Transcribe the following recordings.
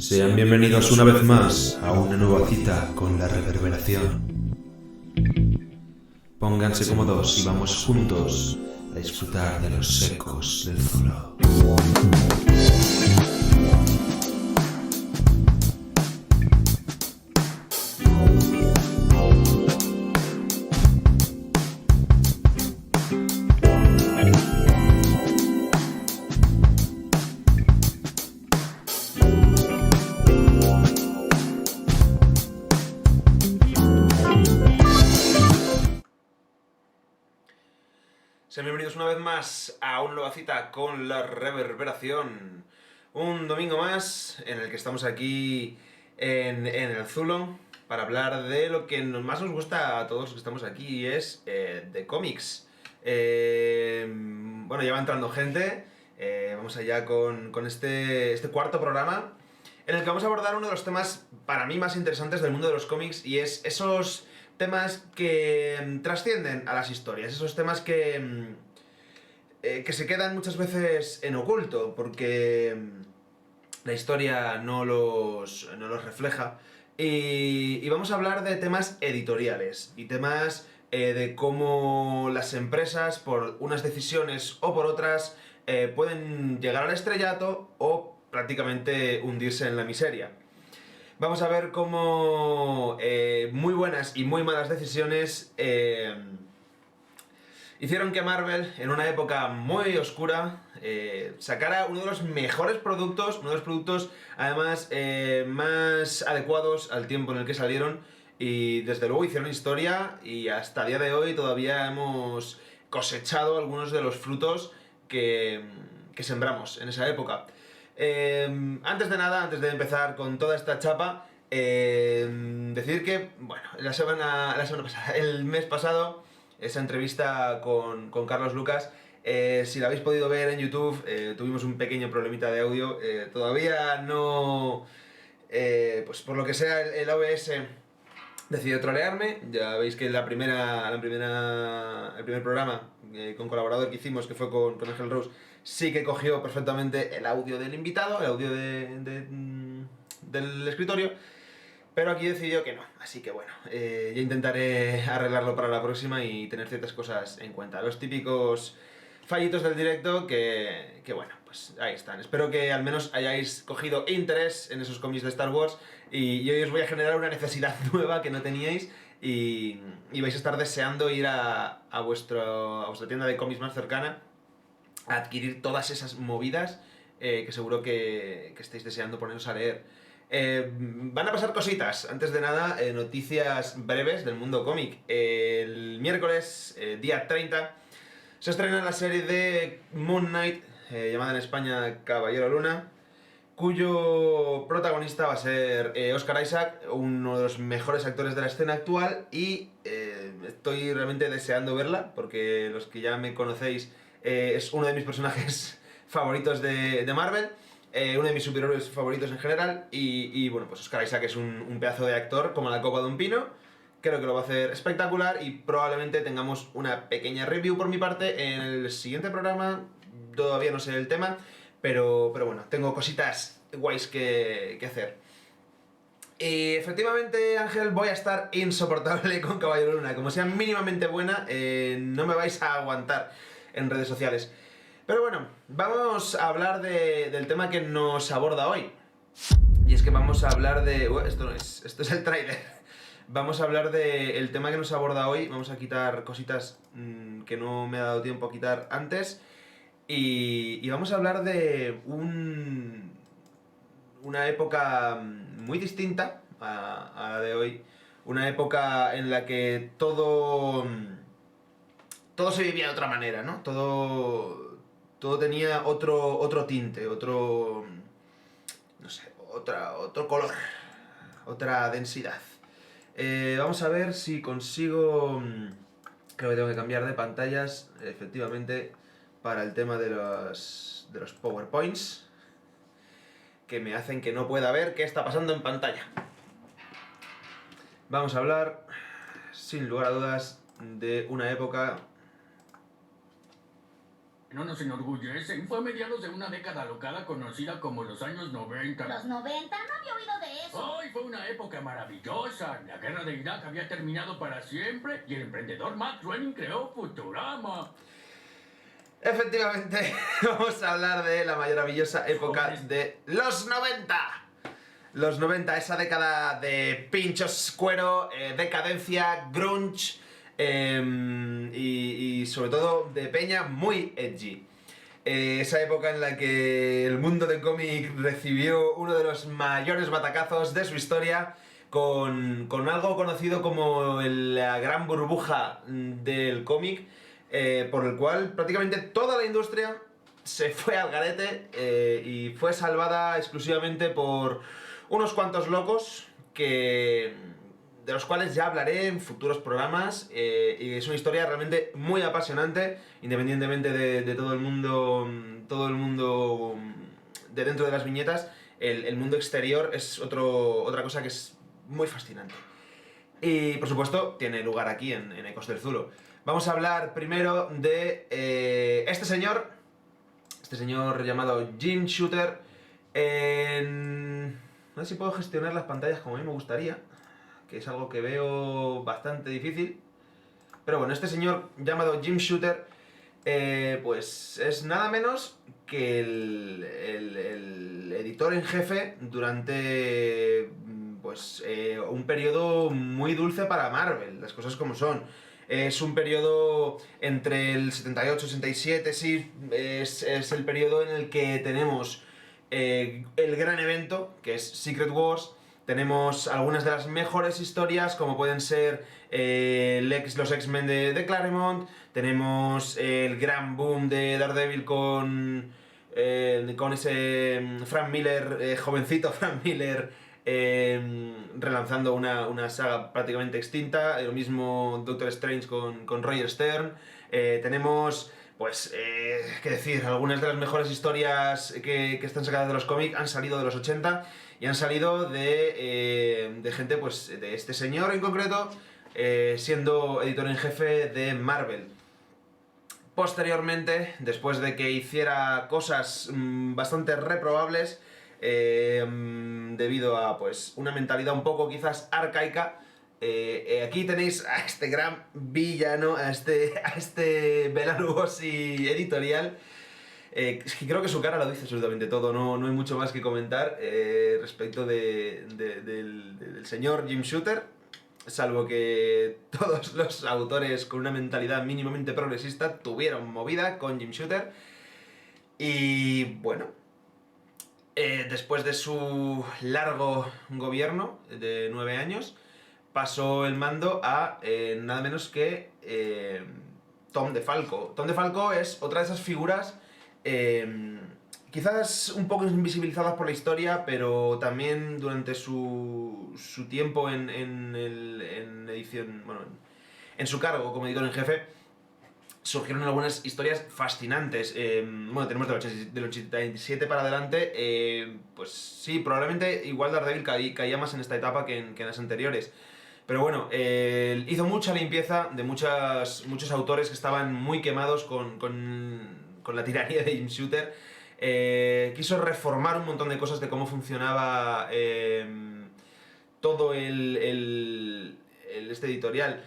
Sean bienvenidos una vez más a una nueva cita con la reverberación. Pónganse cómodos y vamos juntos a disfrutar de los ecos del Zulo. Sean bienvenidos una vez más a una nueva cita con la reverberación. Un domingo más en el que estamos aquí en el Zulo para hablar de lo que más nos gusta a todos los que estamos aquí, y es de cómics. Bueno, ya va entrando gente. Vamos allá con este cuarto programa en el que vamos a abordar uno de los temas para mí más interesantes del mundo de los cómics, y es esos temas que trascienden a las historias, esos temas que se quedan muchas veces en oculto porque la historia no los refleja, y vamos a hablar de temas editoriales y temas de cómo las empresas, por unas decisiones o por otras, pueden llegar al estrellato o prácticamente hundirse en la miseria. Vamos a ver cómo muy buenas y muy malas decisiones hicieron que Marvel, en una época muy oscura, sacara uno de los mejores productos, uno de los productos además más adecuados al tiempo en el que salieron, y desde luego hicieron historia, y hasta el día de hoy todavía hemos cosechado algunos de los frutos que sembramos en esa época. Antes de nada, antes de empezar con toda esta chapa, decir que, bueno, la semana pasada, el mes pasado, esa entrevista con Carlos Lucas, si la habéis podido ver en YouTube, tuvimos un pequeño problemita de audio. Todavía no, pues por lo que sea, el OBS decidió trolearme. Ya veis que el primer programa con colaborador que hicimos, que fue con Ángel Rose, sí que cogió perfectamente el audio del invitado, el audio del escritorio, pero aquí decidió que no. Así que bueno, ya intentaré arreglarlo para la próxima y tener ciertas cosas en cuenta. Los típicos fallitos del directo que bueno, pues ahí están. Espero que al menos hayáis cogido interés en esos cómics de Star Wars, y hoy os voy a generar una necesidad nueva que no teníais, y vais a estar deseando ir a vuestra tienda de cómics más cercana a adquirir todas esas movidas que seguro que estáis deseando poneros a leer. Van a pasar cositas. Antes de nada, noticias breves del mundo cómic. El miércoles, día 30, se estrena la serie de Moon Knight, llamada en España Caballero Luna, cuyo protagonista va a ser Oscar Isaac, uno de los mejores actores de la escena actual, y estoy realmente deseando verla, porque los que ya me conocéis, es uno de mis personajes favoritos de Marvel, uno de mis superhéroes favoritos en general, y bueno, pues Oscar Isaac es un pedazo de actor como la copa de un pino. Creo que lo va a hacer espectacular, y probablemente tengamos una pequeña review por mi parte en el siguiente programa. Todavía no sé el tema, pero bueno, tengo cositas guays que hacer. Y efectivamente, Ángel, voy a estar insoportable con Caballero Luna. Como sea mínimamente buena, no me vais a aguantar en redes sociales. Pero bueno, vamos a hablar del tema que nos aborda hoy. Y es que vamos a hablar de... esto no es, esto es el tráiler. Vamos a hablar del tema que nos aborda hoy. Vamos a quitar cositas que no me ha dado tiempo a quitar antes. Y vamos a hablar de una época muy distinta a la de hoy. Una época en la que todo se vivía de otra manera, ¿no? Todo tenía otro tinte, no sé, otro color, otra densidad. Vamos a ver si consigo... Creo que tengo que cambiar de pantallas, efectivamente, para el tema de los PowerPoints, que me hacen que no pueda ver qué está pasando en pantalla. Vamos a hablar, sin lugar a dudas, de una época No nos enorgullecen. Fue a mediados de una década alocada conocida como los años 90. ¿Los 90? No había oído de eso. ¡Ay, fue una época maravillosa! La guerra de Irak había terminado para siempre y el emprendedor Max Groening creó Futurama. Efectivamente, vamos a hablar de la maravillosa época de los 90. Los 90, esa década de pinchos, cuero, decadencia, grunge y sobre todo de peña muy edgy. Esa época en la que el mundo del cómic recibió uno de los mayores batacazos de su historia con algo conocido como la gran burbuja del cómic, por el cual prácticamente toda la industria se fue al garete y fue salvada exclusivamente por unos cuantos locos de los cuales ya hablaré en futuros programas, y es una historia realmente muy apasionante, independientemente de todo el mundo de dentro de las viñetas. El mundo exterior es otra cosa que es muy fascinante. Y por supuesto tiene lugar aquí en Ecos del Zulo. Vamos a hablar primero de este señor llamado Jim Shooter. No sé si puedo gestionar las pantallas como a mí me gustaría, que es algo que veo bastante difícil. Pero bueno, este señor llamado Jim Shooter, pues es nada menos que el editor en jefe durante pues un periodo muy dulce para Marvel, las cosas como son. Es un periodo entre el 78 y 67, sí, es el periodo en el que tenemos el gran evento, que es Secret Wars. Tenemos algunas de las mejores historias, como pueden ser los X-Men de Claremont. Tenemos el gran boom de Daredevil con ese Frank Miller, jovencito Frank Miller, relanzando una saga prácticamente extinta. Lo mismo Doctor Strange con Roger Stern. Tenemos, pues, qué decir, algunas de las mejores historias que están sacadas de los cómics han salido de los 80 y han salido de gente, pues, de este señor en concreto, siendo editor en jefe de Marvel. Posteriormente, después de que hiciera cosas bastante reprobables, debido a, pues, una mentalidad un poco quizás arcaica, aquí tenéis a este gran villano, a este Bela Lugosi editorial. Es que creo que su cara lo dice absolutamente todo, no hay mucho más que comentar respecto del señor Jim Shooter, salvo que todos los autores con una mentalidad mínimamente progresista tuvieron movida con Jim Shooter. Y bueno, después de su largo gobierno de 9 años, pasó el mando a nada menos que Tom DeFalco. Tom DeFalco es otra de esas figuras quizás un poco invisibilizadas por la historia, pero también durante su tiempo en edición, bueno, en su cargo como editor en jefe, surgieron algunas historias fascinantes. Bueno, tenemos del 87 para adelante, pues sí, probablemente igual Daredevil caía más en esta etapa que en las anteriores. Pero bueno, hizo mucha limpieza de muchos autores que estaban muy quemados con la tiranía de Jim Shooter. Quiso reformar un montón de cosas de cómo funcionaba todo este editorial.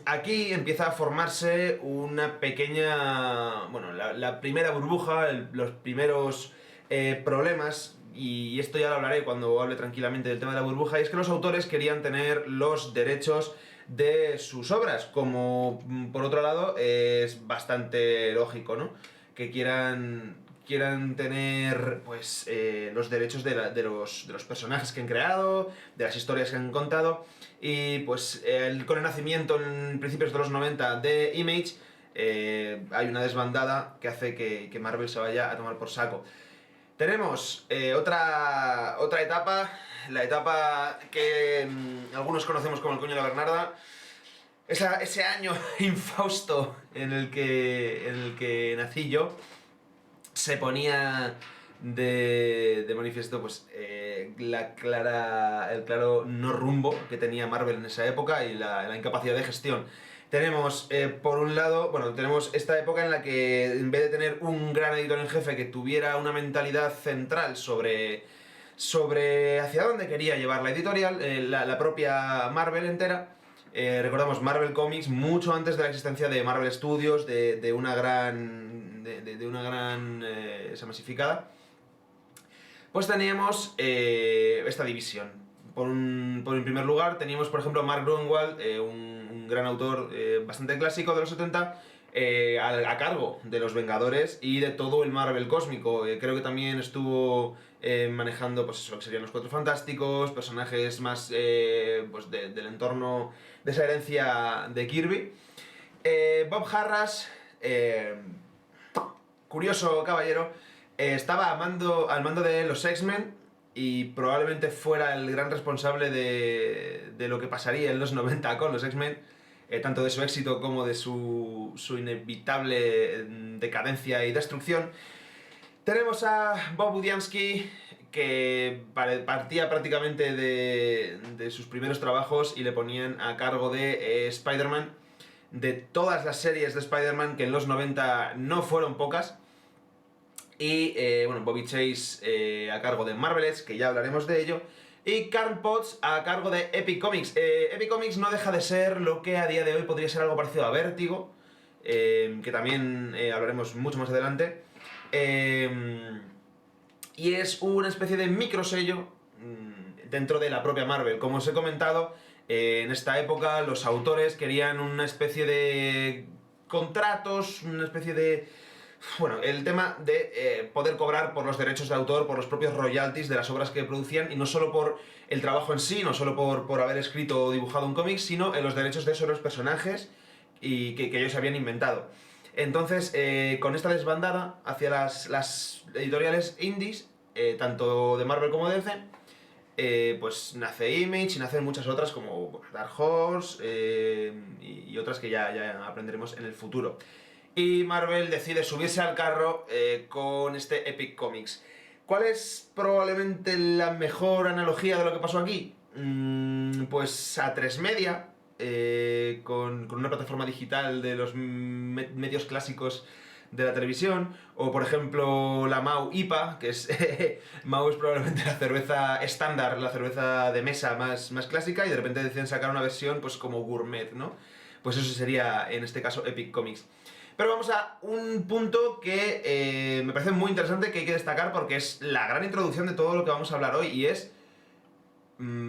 Aquí empieza a formarse una pequeña, bueno, la primera burbuja, los primeros problemas, y esto ya lo hablaré cuando hable tranquilamente del tema de la burbuja, y es que los autores querían tener los derechos de sus obras, como por otro lado es bastante lógico, ¿no? Que quieran tener, pues, los derechos de los personajes que han creado, de las historias que han contado. Y pues con el nacimiento en principios de los 90 de Image, hay una desbandada que hace que Marvel se vaya a tomar por saco. Tenemos otra etapa, la etapa que algunos conocemos como el coño de la Bernarda. Ese año infausto en el que nací yo, se ponía de manifiesto, pues, el claro no rumbo que tenía Marvel en esa época y la incapacidad de gestión. Tenemos, por un lado, bueno, tenemos esta época en la que en vez de tener un gran editor en jefe que tuviera una mentalidad central sobre hacia dónde quería llevar la editorial, la propia Marvel entera, recordamos Marvel Comics mucho antes de la existencia de Marvel Studios, de una gran esa masificada, pues teníamos esta división. Por en primer lugar teníamos, por ejemplo, Mark Gruenwald, un gran autor bastante clásico de los 70, a cargo de los Vengadores y de todo el Marvel cósmico. Creo que también estuvo manejando, pues eso, lo que serían los Cuatro Fantásticos, personajes más pues del entorno de esa herencia de Kirby. Bob Harras, curioso caballero, estaba al mando de los X-Men y probablemente fuera el gran responsable de lo que pasaría en los 90 con los X-Men, tanto de su éxito como de su inevitable decadencia y destrucción. Tenemos a Bob Budiansky, que partía prácticamente de sus primeros trabajos y le ponían a cargo de Spider-Man, de todas las series de Spider-Man, que en los 90 no fueron pocas. Y bueno, Bobby Chase a cargo de Marvelettes, que ya hablaremos de ello. Y Carl Potts a cargo de Epic Comics. Epic Comics no deja de ser lo que a día de hoy podría ser algo parecido a Vértigo, que también hablaremos mucho más adelante. Y es una especie de microsello dentro de la propia Marvel. Como os he comentado, en esta época los autores querían una especie de contratos, una especie de... Bueno, el tema de poder cobrar por los derechos de autor, por los propios royalties de las obras que producían, y no solo por el trabajo en sí, no solo por haber escrito o dibujado un cómic, sino en los derechos de esos los personajes y que ellos habían inventado. Entonces, con esta desbandada hacia las editoriales indies, tanto de Marvel como de DC, pues nace Image y nacen muchas otras como Dark Horse y otras que ya aprenderemos en el futuro. Y Marvel decide subirse al carro con este Epic Comics. ¿Cuál es probablemente la mejor analogía de lo que pasó aquí? Pues A3 Media, con una plataforma digital de los medios clásicos de la televisión, o por ejemplo la Mau IPA, que es Mau es probablemente la cerveza estándar, la cerveza de mesa más clásica, y de repente deciden sacar una versión pues como gourmet, ¿no? Pues eso sería en este caso Epic Comics. Pero vamos a un punto que me parece muy interesante, que hay que destacar porque es la gran introducción de todo lo que vamos a hablar hoy, y es...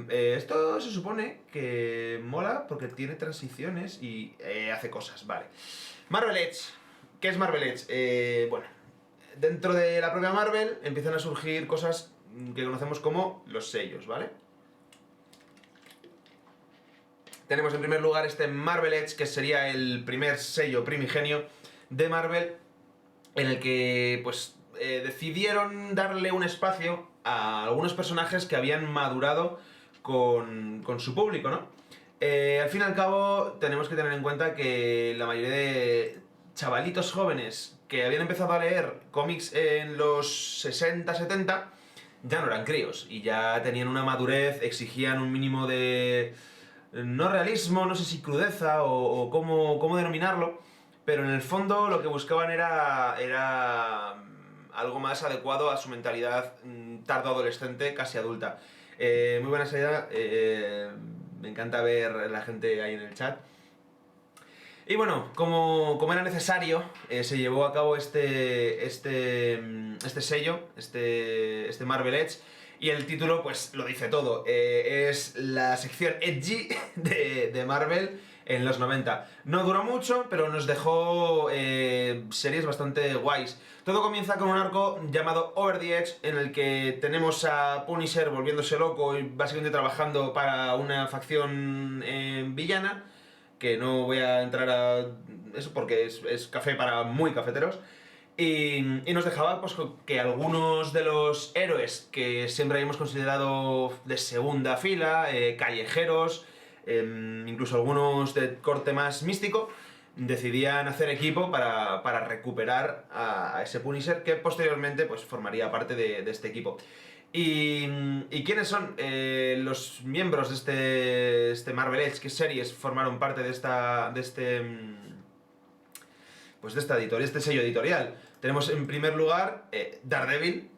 esto se supone que mola porque tiene transiciones y hace cosas, vale. Marvelettes. ¿Qué es Marvelettes? Bueno, dentro de la propia Marvel empiezan a surgir cosas que conocemos como los sellos, ¿vale? Tenemos en primer lugar este Marvelettes, que sería el primer sello primigenio de Marvel, en el que pues decidieron darle un espacio a algunos personajes que habían madurado con su público, ¿no? Al fin y al cabo tenemos que tener en cuenta que la mayoría de chavalitos jóvenes que habían empezado a leer cómics en los 60-70 ya no eran críos y ya tenían una madurez, exigían un mínimo de... no realismo, no sé si crudeza o cómo denominarlo, pero en el fondo lo que buscaban era algo más adecuado a su mentalidad tardo-adolescente, casi adulta. Muy buena salida, me encanta ver la gente ahí en el chat. Y bueno, como era necesario, se llevó a cabo este sello, este Marvelettes. Y el título pues lo dice todo, es la sección edgy de Marvel en los 90. No duró mucho, pero nos dejó series bastante guays. Todo comienza con un arco llamado Over the Edge, en el que tenemos a Punisher volviéndose loco y básicamente trabajando para una facción villana, que no voy a entrar a eso porque es café para muy cafeteros. Y nos dejaba pues que algunos de los héroes que siempre habíamos considerado de segunda fila, callejeros, incluso algunos de corte más místico, decidían hacer equipo para recuperar a ese Punisher, que posteriormente pues formaría parte de este equipo. ¿Y quiénes son los miembros de este Marvel Edge? ¿Qué series formaron parte de este editorial, este sello editorial? Tenemos en primer lugar Daredevil.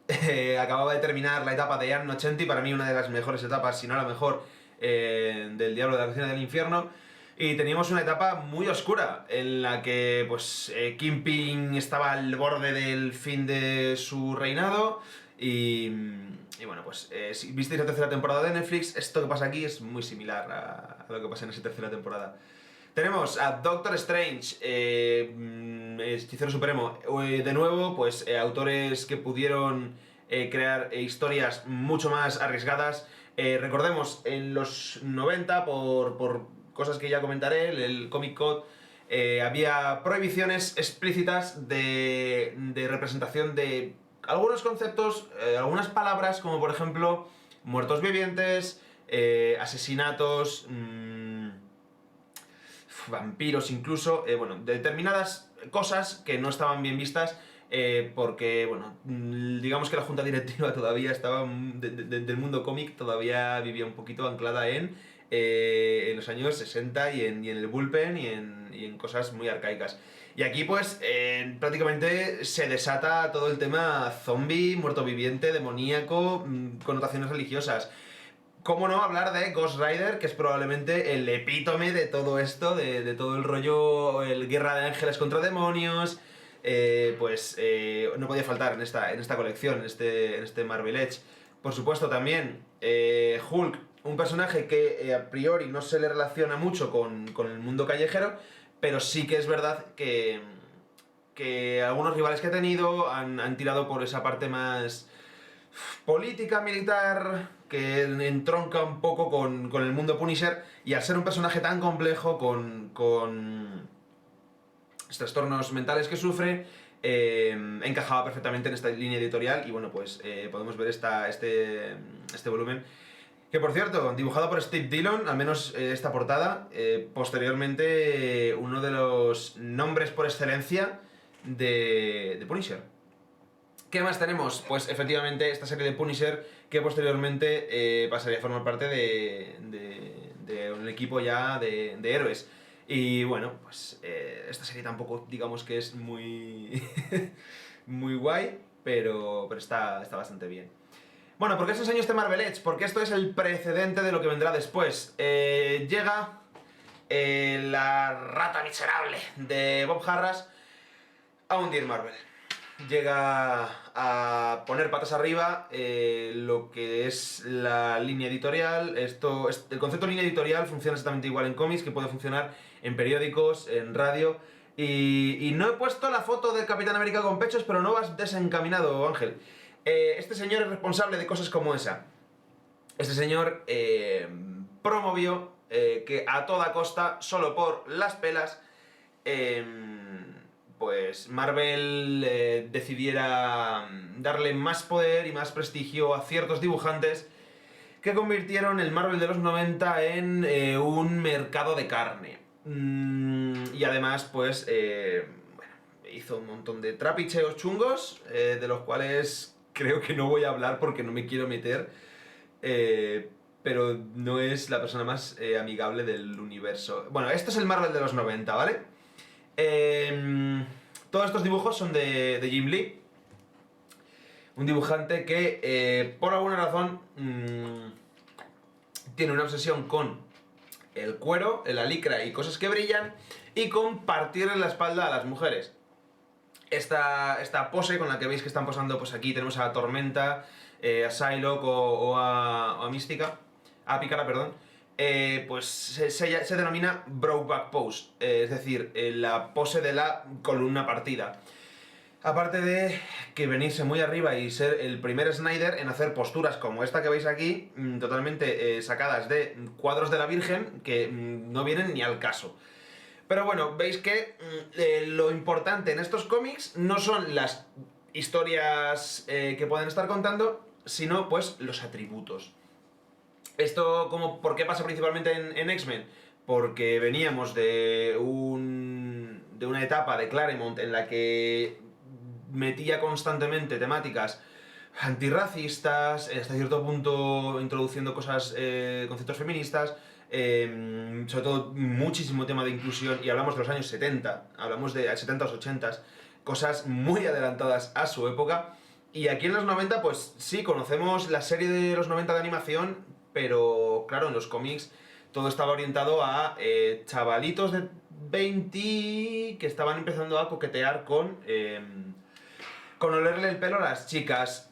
Acababa de terminar la etapa de Anno Nocenti, para mí una de las mejores etapas, si no la mejor, del Diablo de la Cocina del Infierno. Y teníamos una etapa muy oscura, en la que pues Kingpin estaba al borde del fin de su reinado. Y bueno, pues si visteis la tercera temporada de Netflix, esto que pasa aquí es muy similar a lo que pasa en esa tercera temporada. Tenemos a Doctor Strange, Hechicero Supremo. De nuevo, pues autores que pudieron crear historias mucho más arriesgadas. Recordemos, en los 90, por cosas que ya comentaré, el Comic Code, había prohibiciones explícitas de representación de algunos conceptos, algunas palabras, como por ejemplo muertos vivientes, asesinatos, vampiros incluso, bueno, determinadas cosas que no estaban bien vistas, porque, bueno, digamos que la junta directiva todavía estaba, del mundo cómic, todavía vivía un poquito anclada en los años 60 y en el bullpen y en cosas muy arcaicas. Y aquí pues prácticamente se desata todo el tema zombie, muerto viviente, demoníaco, connotaciones religiosas. ¿Cómo no hablar de Ghost Rider, que es probablemente el epítome de todo esto, de todo el rollo, el guerra de ángeles contra demonios? No podía faltar en esta colección, en este Marvel Edge. Por supuesto también Hulk, un personaje que a priori no se le relaciona mucho con el mundo callejero, pero sí que es verdad que algunos rivales que ha tenido han tirado por esa parte más política, militar, que entronca un poco con el mundo Punisher, y al ser un personaje tan complejo, con trastornos mentales que sufre, encajaba perfectamente en esta línea editorial. Y bueno, pues podemos ver este volumen, que por cierto, dibujado por Steve Dillon, al menos esta portada, posteriormente uno de los nombres por excelencia de Punisher. ¿Qué más tenemos? Pues efectivamente esta serie de Punisher, que posteriormente pasaría a formar parte de un equipo ya de héroes. Y bueno, pues esta serie tampoco digamos que es muy muy guay, pero está bastante bien. Bueno, ¿por qué os enseño este Marvel Edge? Porque esto es el precedente de lo que vendrá después. Llega la rata miserable de Bob Harras a hundir Marvel. Llega a poner patas arriba lo que es la línea editorial. El concepto de línea editorial funciona exactamente igual en cómics que puede funcionar en periódicos, en radio. Y no he puesto la foto del Capitán América con pechos, pero no vas desencaminado, Ángel. Este señor es responsable de cosas como esa. Este señor promovió que a toda costa, solo por las pelas, pues Marvel decidiera darle más poder y más prestigio a ciertos dibujantes que convirtieron el Marvel de los 90 en un mercado de carne. Y además, pues, bueno, hizo un montón de trapicheos chungos, de los cuales creo que no voy a hablar porque no me quiero meter, pero no es la persona más amigable del universo. Bueno, esto es el Marvel de los 90, ¿vale? Todos estos dibujos son de Jim Lee, un dibujante que por alguna razón tiene una obsesión con el cuero, la licra y cosas que brillan, y con partirle la espalda a las mujeres. Esta pose con la que veis que están posando, pues aquí tenemos a Tormenta, a Psylocke o a Mística, a Pícara, perdón. Pues se denomina Brokeback Pose, es decir, la pose de la columna partida. Aparte de que venirse muy arriba y ser el primer Snyder en hacer posturas como esta que veis aquí, totalmente sacadas de cuadros de la Virgen, que no vienen ni al caso. Pero bueno, veis que lo importante en estos cómics no son las historias que pueden estar contando, sino pues los atributos. Esto, ¿por qué pasa principalmente en X-Men? Porque veníamos de una etapa de Claremont en la que metía constantemente temáticas antirracistas, hasta cierto punto introduciendo cosas, conceptos feministas, sobre todo muchísimo tema de inclusión, y hablamos de los años 70, hablamos de 70 o 80, cosas muy adelantadas a su época. Y aquí en los 90, pues sí, conocemos la serie de los 90 de animación, pero claro, en los cómics todo estaba orientado a chavalitos de 20 que estaban empezando a coquetear con olerle el pelo a las chicas.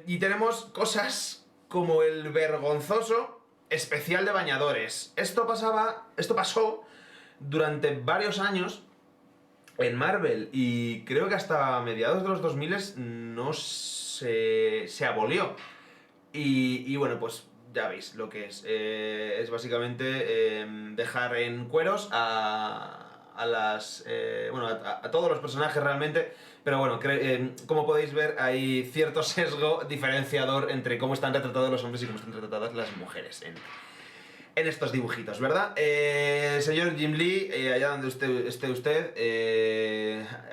Y tenemos cosas como el vergonzoso especial de bañadores. Esto pasó durante varios años en Marvel, y creo que hasta mediados de los 2000 no se abolió. Y bueno, pues ya veis lo que es. Es básicamente dejar en cueros a las... bueno, a todos los personajes realmente. Pero bueno, como podéis ver, hay cierto sesgo diferenciador entre cómo están retratados los hombres y cómo están retratadas las mujeres en estos dibujitos, ¿verdad? Señor Jim Lee, allá donde esté usted,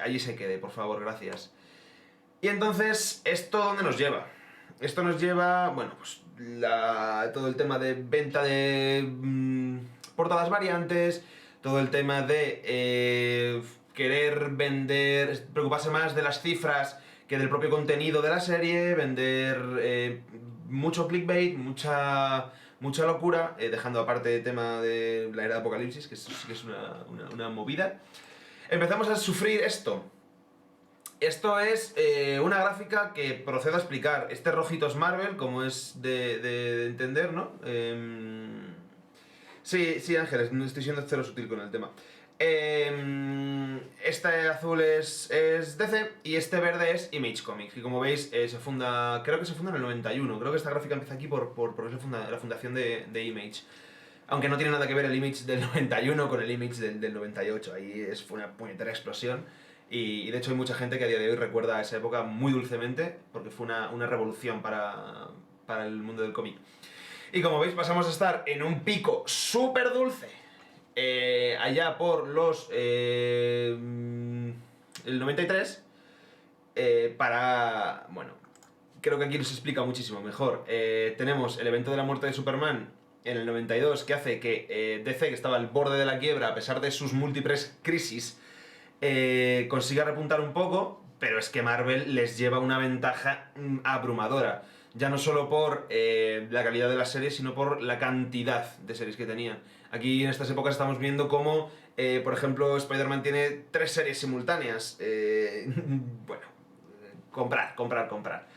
allí se quede, por favor, gracias. Y entonces, ¿esto dónde nos lleva? Esto nos lleva, bueno, pues todo el tema de venta de portadas variantes, todo el tema de querer vender, preocuparse más de las cifras que del propio contenido de la serie, vender mucho clickbait, mucha locura, dejando aparte el tema de la era de Apocalipsis, que sí que es una movida. Empezamos a sufrir esto. Esto es una gráfica que procedo a explicar. Este rojito es Marvel, como es de entender, ¿no? Sí, Ángeles, no estoy siendo cero sutil con el tema. Este azul es DC y este verde es Image Comics, que como veis se funda, creo que se funda en el 91, creo que esta gráfica empieza aquí por la fundación de Image. Aunque no tiene nada que ver el Image del 91 con el Image del 98, ahí fue una puñetera explosión. Y de hecho hay mucha gente que a día de hoy recuerda a esa época muy dulcemente, porque fue una revolución para el mundo del cómic. Y como veis, pasamos a estar en un pico súper dulce, allá por el 93, bueno, creo que aquí nos explica muchísimo mejor. Tenemos el evento de la muerte de Superman en el 92, que hace que DC, que estaba al borde de la quiebra a pesar de sus múltiples crisis, consiga repuntar un poco, pero es que Marvel les lleva una ventaja abrumadora. Ya no solo por la calidad de las series, sino por la cantidad de series que tenían. Aquí en estas épocas estamos viendo cómo, por ejemplo, Spider-Man tiene 3 series simultáneas. Bueno, comprar.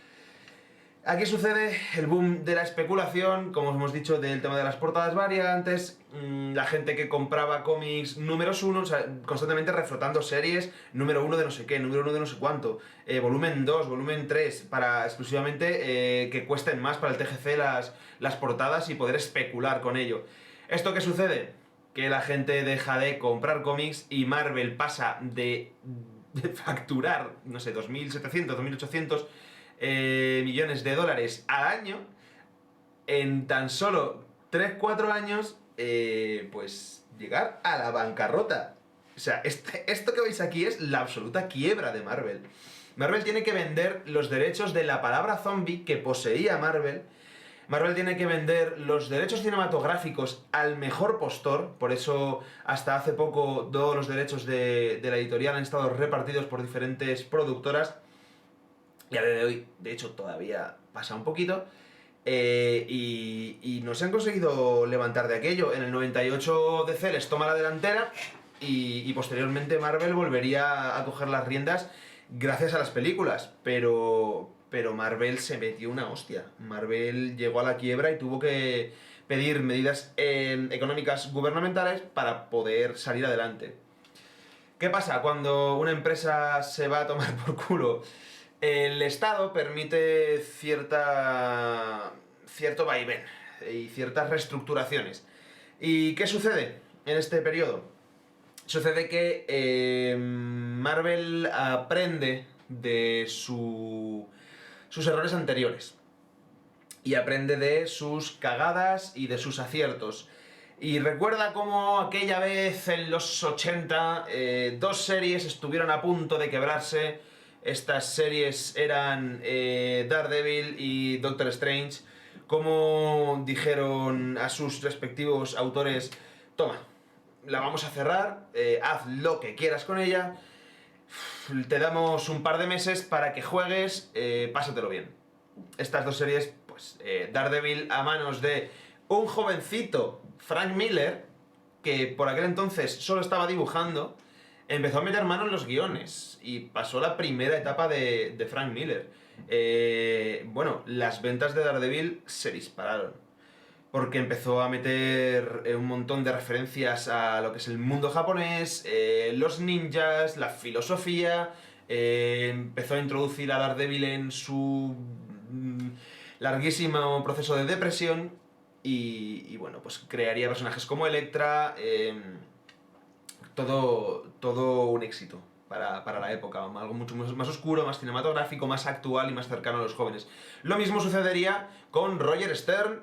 Aquí sucede el boom de la especulación, como os hemos dicho, del tema de las portadas variantes, la gente que compraba cómics números 1, o sea, constantemente reflotando series, número 1 de no sé qué, número 1 de no sé cuánto, volumen 2, volumen 3, para exclusivamente que cuesten más para el TGC las portadas y poder especular con ello. ¿Esto qué sucede? Que la gente deja de comprar cómics y Marvel pasa de facturar, no sé, 2.700, 2.800 millones de dólares al año, en tan solo 3-4 años, pues llegar a la bancarrota. O sea, esto que veis aquí es la absoluta quiebra de Marvel. Marvel tiene que vender los derechos de la palabra zombie que poseía Marvel. Marvel tiene que vender los derechos cinematográficos al mejor postor, por eso hasta hace poco todos los derechos de la editorial han estado repartidos por diferentes productoras. Y a día de hoy, de hecho, todavía pasa un poquito. Y no se han conseguido levantar de aquello. En el 98 DC les toma la delantera y posteriormente Marvel volvería a coger las riendas gracias a las películas. Pero Marvel se metió una hostia. Marvel llegó a la quiebra y tuvo que pedir medidas económicas gubernamentales para poder salir adelante. ¿Qué pasa cuando una empresa se va a tomar por culo? El Estado permite cierto vaivén y ciertas reestructuraciones. ¿Y qué sucede en este periodo? Sucede que Marvel aprende de sus errores anteriores y aprende de sus cagadas y de sus aciertos. Y recuerda cómo aquella vez en los 80 2 series estuvieron a punto de quebrarse. estas series eran Daredevil y Doctor Strange, cómo dijeron a sus respectivos autores, toma, la vamos a cerrar, haz lo que quieras con ella, te damos un par de meses para que juegues, pásatelo bien. Estas dos series, pues Daredevil a manos de un jovencito, Frank Miller, que por aquel entonces solo estaba dibujando, empezó a meter mano en los guiones y pasó la primera etapa de Frank Miller. Bueno, las ventas de Daredevil se dispararon porque empezó a meter un montón de referencias a lo que es el mundo japonés, los ninjas, la filosofía, empezó a introducir a Daredevil en su larguísimo proceso de depresión y bueno, pues crearía personajes como Elektra, todo un éxito para la época, algo mucho más oscuro, más cinematográfico, más actual y más cercano a los jóvenes. Lo mismo sucedería con Roger Stern,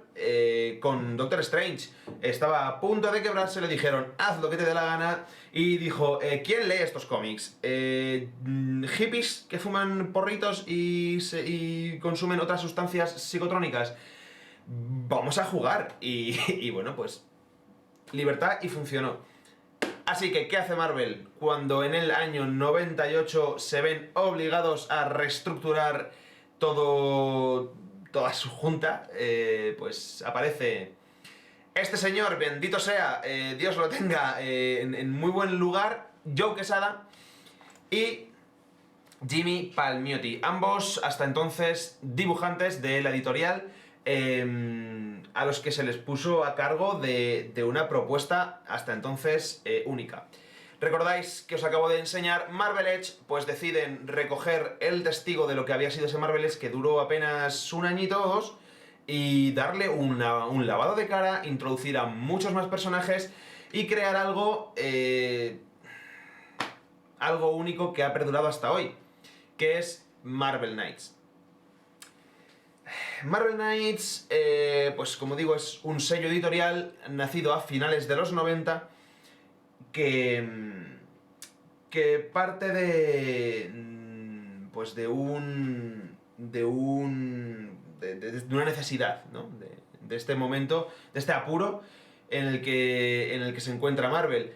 con Doctor Strange. Estaba a punto de quebrarse, le dijeron, haz lo que te dé la gana, y dijo, ¿quién lee estos cómics? ¿Hippies que fuman porritos y consumen otras sustancias psicotrónicas? Vamos a jugar. Y bueno, pues libertad, y funcionó. Así que, ¿qué hace Marvel cuando en el año 98 se ven obligados a reestructurar toda su junta? Pues aparece este señor, bendito sea, Dios lo tenga en muy buen lugar, Joe Quesada y Jimmy Palmiotti, ambos hasta entonces dibujantes de la editorial, a los que se les puso a cargo de una propuesta hasta entonces única. ¿Recordáis que os acabo de enseñar Marvel Edge? Pues deciden recoger el testigo de lo que había sido ese Marvel Edge, que duró apenas un añito o dos, y darle un lavado de cara, introducir a muchos más personajes y crear algo único que ha perdurado hasta hoy, que es Marvel Knights. Marvel Knights, pues como digo, es un sello editorial nacido a finales de los 90 que parte de una necesidad, ¿no? de este momento, de este apuro en el que se encuentra Marvel.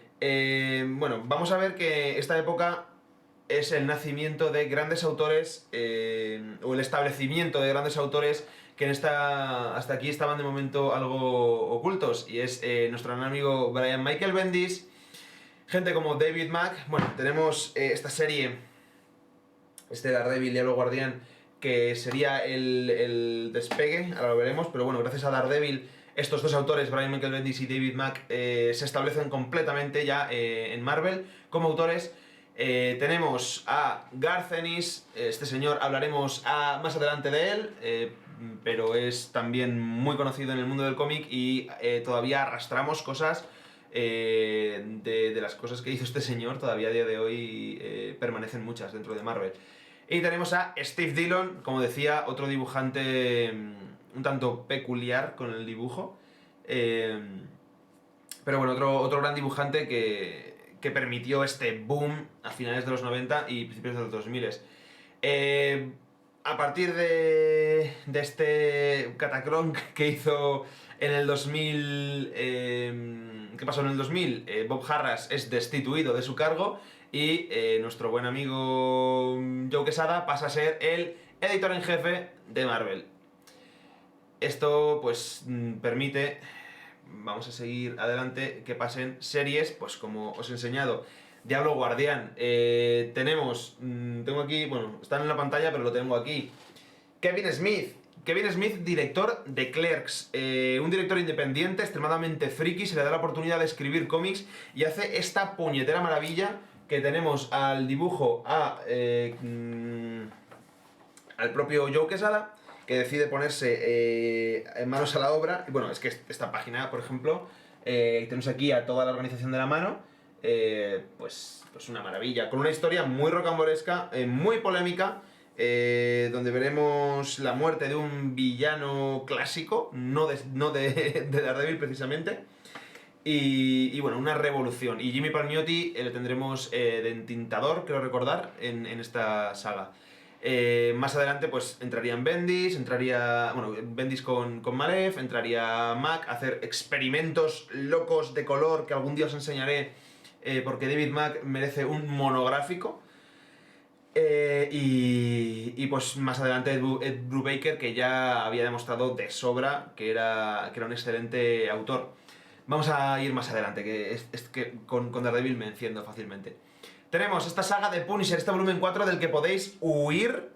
Bueno, vamos a ver que esta época es el nacimiento de grandes autores, o el establecimiento de grandes autores que hasta aquí estaban de momento algo ocultos, y es nuestro gran amigo Brian Michael Bendis, gente como David Mack. Bueno, tenemos esta serie, Daredevil, Diablo Guardián, que sería el despegue, ahora lo veremos, pero bueno, gracias a Daredevil, estos dos autores, Brian Michael Bendis y David Mack, se establecen completamente ya en Marvel como autores. Tenemos a Garth Ennis, este señor hablaremos más adelante de él, pero es también muy conocido en el mundo del cómic y todavía arrastramos cosas de las cosas que hizo este señor, todavía a día de hoy permanecen muchas dentro de Marvel. Y tenemos a Steve Dillon, como decía, otro dibujante un tanto peculiar con el dibujo, pero bueno, otro gran dibujante que permitió este boom a finales de los 90 y principios de los 2000. A partir de este Cataclysm que hizo en el 2000, ¿qué pasó en el 2000? Bob Harras es destituido de su cargo y nuestro buen amigo Joe Quesada pasa a ser el editor en jefe de Marvel. Esto pues permite, vamos a seguir adelante, que pasen series, pues como os he enseñado, Diablo Guardián. Tengo aquí, bueno, están en la pantalla, pero lo tengo aquí. Kevin Smith, director de Clerks, un director independiente, extremadamente friki, se le da la oportunidad de escribir cómics y hace esta puñetera maravilla que tenemos al dibujo al propio Joe Quesada, que decide ponerse en manos a la obra. Y bueno, es que esta página, por ejemplo, tenemos aquí a toda la organización de la mano, pues una maravilla, con una historia muy rocambolesca, muy polémica, donde veremos la muerte de un villano clásico, no de Daredevil precisamente, Y bueno, una revolución. Y Jimmy Palmiotti le tendremos de entintador, creo recordar, en esta saga. Más adelante pues entrarían Bendis, Bendis con Malev, entraría Mack a hacer experimentos locos de color que algún día os enseñaré, porque David Mack merece un monográfico. Y pues más adelante Ed Brubaker, que ya había demostrado de sobra que era un excelente autor. Vamos a ir más adelante, que es que con Daredevil me enciendo fácilmente. Tenemos esta saga de Punisher, este volumen 4 del que podéis huir,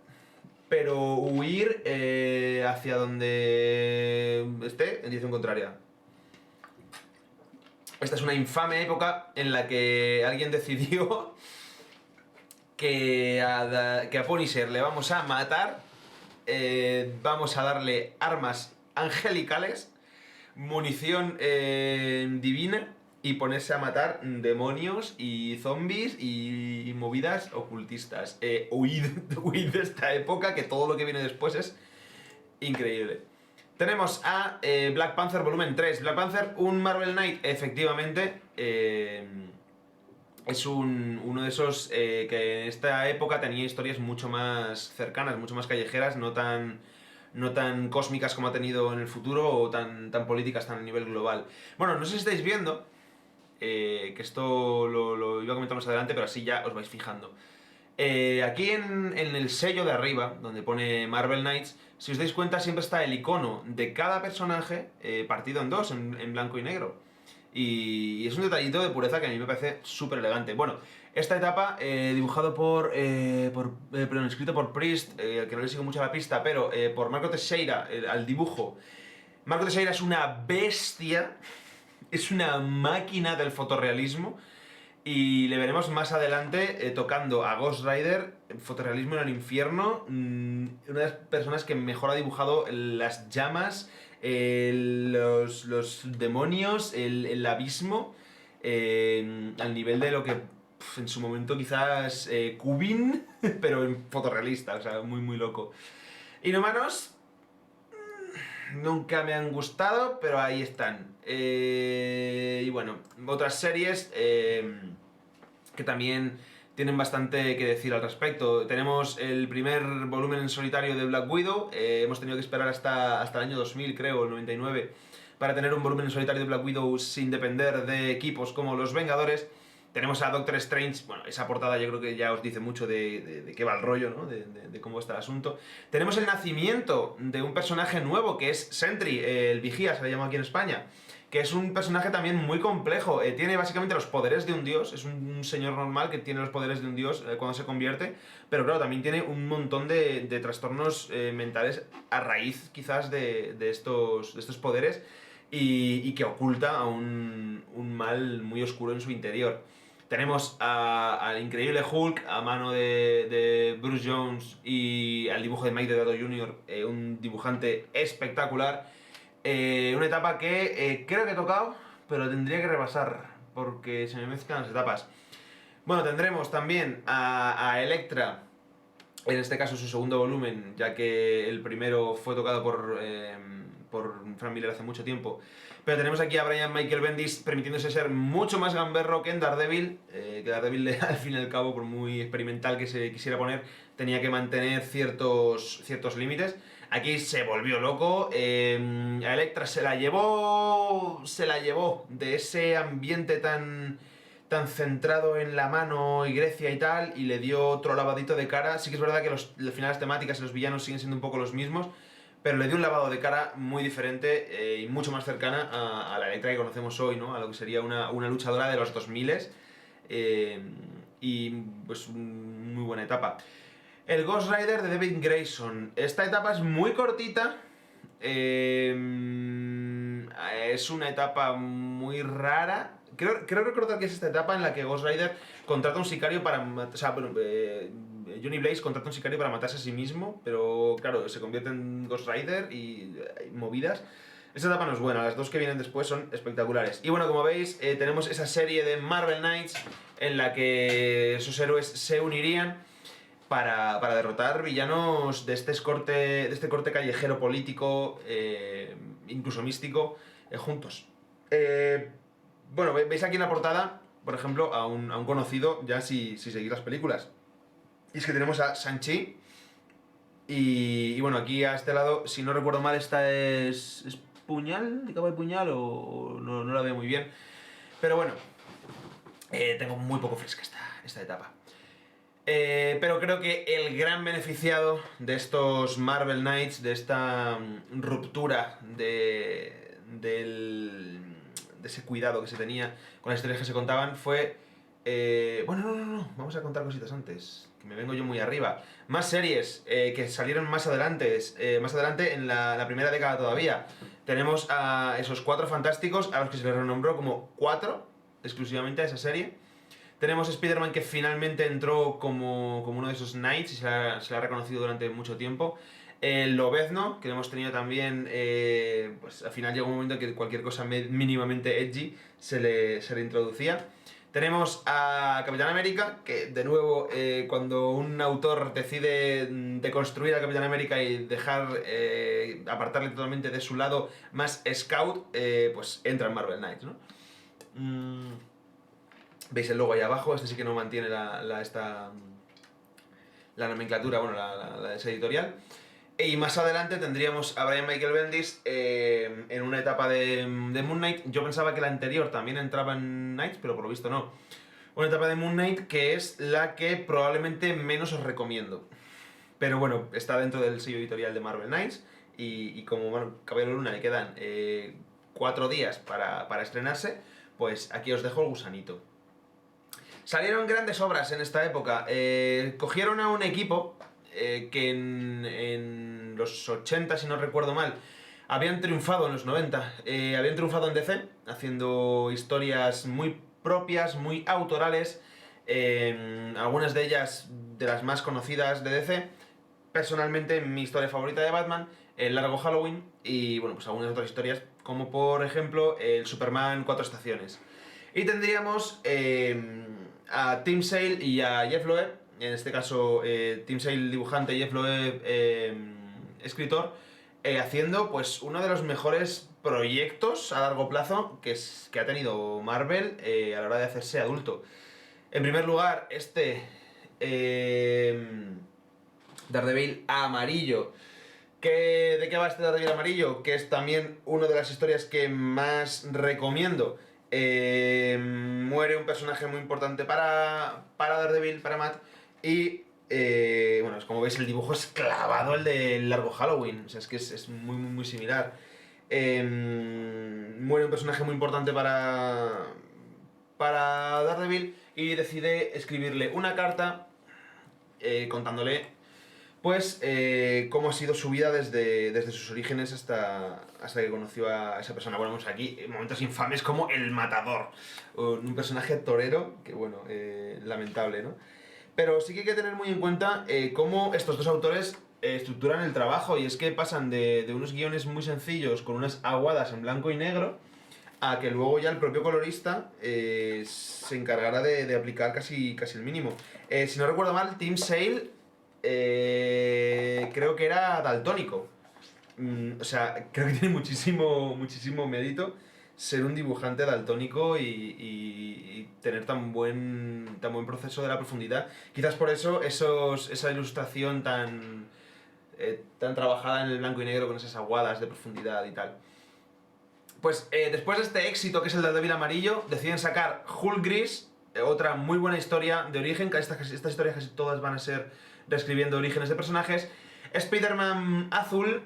pero huir hacia donde esté, en dirección contraria. Esta es una infame época en la que alguien decidió que a Punisher le vamos a matar, vamos a darle armas angelicales, munición divina y ponerse a matar demonios y zombies y movidas ocultistas. Huid de esta época, que todo lo que viene después es increíble. Tenemos a Black Panther volumen 3. Black Panther, un Marvel Knight, efectivamente. Es uno de esos que en esta época tenía historias mucho más cercanas, mucho más callejeras, no tan cósmicas como ha tenido en el futuro o tan políticas, tan a nivel global. Bueno, no sé si estáis viendo, que esto lo iba a comentar más adelante, pero así ya os vais fijando. Aquí en el sello de arriba, donde pone Marvel Knights, si os dais cuenta siempre está el icono de cada personaje partido en dos, en blanco y negro. Y es un detallito de pureza que a mí me parece súper elegante. Bueno, esta etapa, escrito por Priest, que no le sigo mucho la pista, pero por Marco Teixeira, al dibujo. Marco Teixeira es una bestia, es una máquina del fotorrealismo, y le veremos más adelante tocando a Ghost Rider, fotorrealismo en el infierno, una de las personas que mejor ha dibujado las llamas, los demonios, el abismo, al nivel de lo que en su momento quizás Kubin, pero en fotorrealista, o sea, muy loco. Inhumanos nunca me han gustado, pero ahí están. Y bueno, otras series que también tienen bastante que decir al respecto. Tenemos el primer volumen en solitario de Black Widow. Hemos tenido que esperar hasta el año 2000, creo, el 99, para tener un volumen en solitario de Black Widow sin depender de equipos como los Vengadores. Tenemos a Doctor Strange. Bueno, esa portada yo creo que ya os dice mucho de qué va el rollo, ¿no? De cómo está el asunto. Tenemos el nacimiento de un personaje nuevo, que es Sentry, el Vigía, se le llama aquí en España, que es un personaje también muy complejo. Tiene básicamente los poderes de un dios, es un señor normal que tiene los poderes de un dios cuando se convierte, pero claro, también tiene un montón de trastornos mentales a raíz quizás de estos poderes, y que oculta a un mal muy oscuro en su interior. Tenemos al increíble Hulk a mano de Bruce Jones y al dibujo de Mike Deodato Jr., un dibujante espectacular. Una etapa que creo que he tocado, pero tendría que repasar porque se me mezclan las etapas. Bueno, tendremos también a Elektra, en este caso su segundo volumen, ya que el primero fue tocado por Frank Miller hace mucho tiempo. Pero tenemos aquí a Brian Michael Bendis permitiéndose ser mucho más gamberro que en Daredevil, que Daredevil al fin y al cabo, por muy experimental que se quisiera poner, tenía que mantener ciertos límites. Aquí se volvió loco, a Elektra se la llevó de ese ambiente tan centrado en la mano y Grecia y tal, y le dio otro lavadito de cara. Sí que es verdad que al final las temáticas y los villanos siguen siendo un poco los mismos, pero le dio un lavado de cara muy diferente y mucho más cercana a la Elektra que conocemos hoy, ¿no? A lo que sería una luchadora de los 2000 y pues muy buena etapa. El Ghost Rider de Devin Grayson. Esta etapa es muy cortita. Es una etapa muy rara. Creo recordar que es esta etapa en la que Ghost Rider contrata a un sicario para... O sea, bueno, Johnny Blaze contrata a un sicario para matarse a sí mismo, pero claro, se convierte en Ghost Rider y movidas. Esta etapa no es buena, las dos que vienen después son espectaculares. Y bueno, como veis, tenemos esa serie de Marvel Knights en la que esos héroes se unirían para derrotar villanos de este corte callejero político, incluso místico, juntos. Bueno, veis aquí en la portada, por ejemplo, a un conocido, ya si seguís las películas. Y es que tenemos a Shang-Chi. Y bueno, aquí a este lado, si no recuerdo mal, esta es puñal, de cabo de puñal o no la veo muy bien. Pero bueno, tengo muy poco fresca esta etapa. Pero creo que el gran beneficiado de estos Marvel Knights, de esta ruptura de ese cuidado que se tenía con las historias que se contaban, fue... bueno, no, vamos a contar cositas antes, que me vengo yo muy arriba. Más series que salieron más adelante en la primera década todavía. Tenemos a esos 4 fantásticos, a los que se les renombró como 4, exclusivamente a esa serie. Tenemos Spider-Man, que finalmente entró como uno de esos Knights y se la ha reconocido durante mucho tiempo. El Lobezno, que lo hemos tenido también, pues al final llegó un momento en que cualquier cosa mínimamente edgy se le introducía. Tenemos a Capitán América, que de nuevo, cuando un autor decide deconstruir a Capitán América y dejar, apartarle totalmente de su lado más scout, pues entra en Marvel Knights, ¿no? Veis el logo ahí abajo, este sí que no mantiene la nomenclatura, bueno, la de esa editorial. Y más adelante tendríamos a Brian Michael Bendis en una etapa de Moon Knight. Yo pensaba que la anterior también entraba en Knights, pero por lo visto no. Una etapa de Moon Knight que es la que probablemente menos os recomiendo. Pero bueno, está dentro del sello editorial de Marvel Knights. Y como, bueno, Caballero Luna le quedan 4 días para estrenarse, pues aquí os dejo el gusanito. Salieron grandes obras en esta época. Cogieron a un equipo que en los 80, si no recuerdo mal, habían triunfado en los 90. Habían triunfado en DC, haciendo historias muy propias, muy autorales. Algunas de ellas de las más conocidas de DC. Personalmente, mi historia favorita de Batman, El Largo Halloween, y bueno, pues algunas otras historias, como por ejemplo el Superman 4 estaciones. Y tendríamos a Tim Sale y a Jeff Loeb, en este caso Tim Sale dibujante y Jeff Loeb escritor, haciendo pues uno de los mejores proyectos a largo plazo que ha tenido Marvel a la hora de hacerse adulto. En primer lugar, Daredevil amarillo. ¿De qué va este Daredevil amarillo? Que es también una de las historias que más recomiendo. Muere un personaje muy importante para Daredevil, para Matt, y bueno, como veis el dibujo es clavado el del Largo Halloween, o sea, es que es muy similar. Muere un personaje muy importante para Daredevil y decide escribirle una carta contándole pues cómo ha sido su vida desde sus orígenes hasta que conoció a esa persona. Bueno, vemos aquí momentos infames como El Matador, un personaje torero que, bueno, lamentable, ¿no? Pero sí que hay que tener muy en cuenta cómo estos dos autores estructuran el trabajo, y es que pasan de unos guiones muy sencillos con unas aguadas en blanco y negro a que luego ya el propio colorista se encargará de aplicar casi el mínimo. Si no recuerdo mal, Tim Sale creo que era daltónico. O sea, creo que tiene muchísimo mérito ser un dibujante daltónico y tener tan buen proceso de la profundidad. Quizás por eso esa ilustración tan trabajada en el blanco y negro con esas aguadas de profundidad y tal. Pues después de este éxito que es el Daredevil amarillo, deciden sacar Hulk gris, otra muy buena historia de origen. Estas historias casi todas van a ser reescribiendo orígenes de personajes. Spider-Man azul,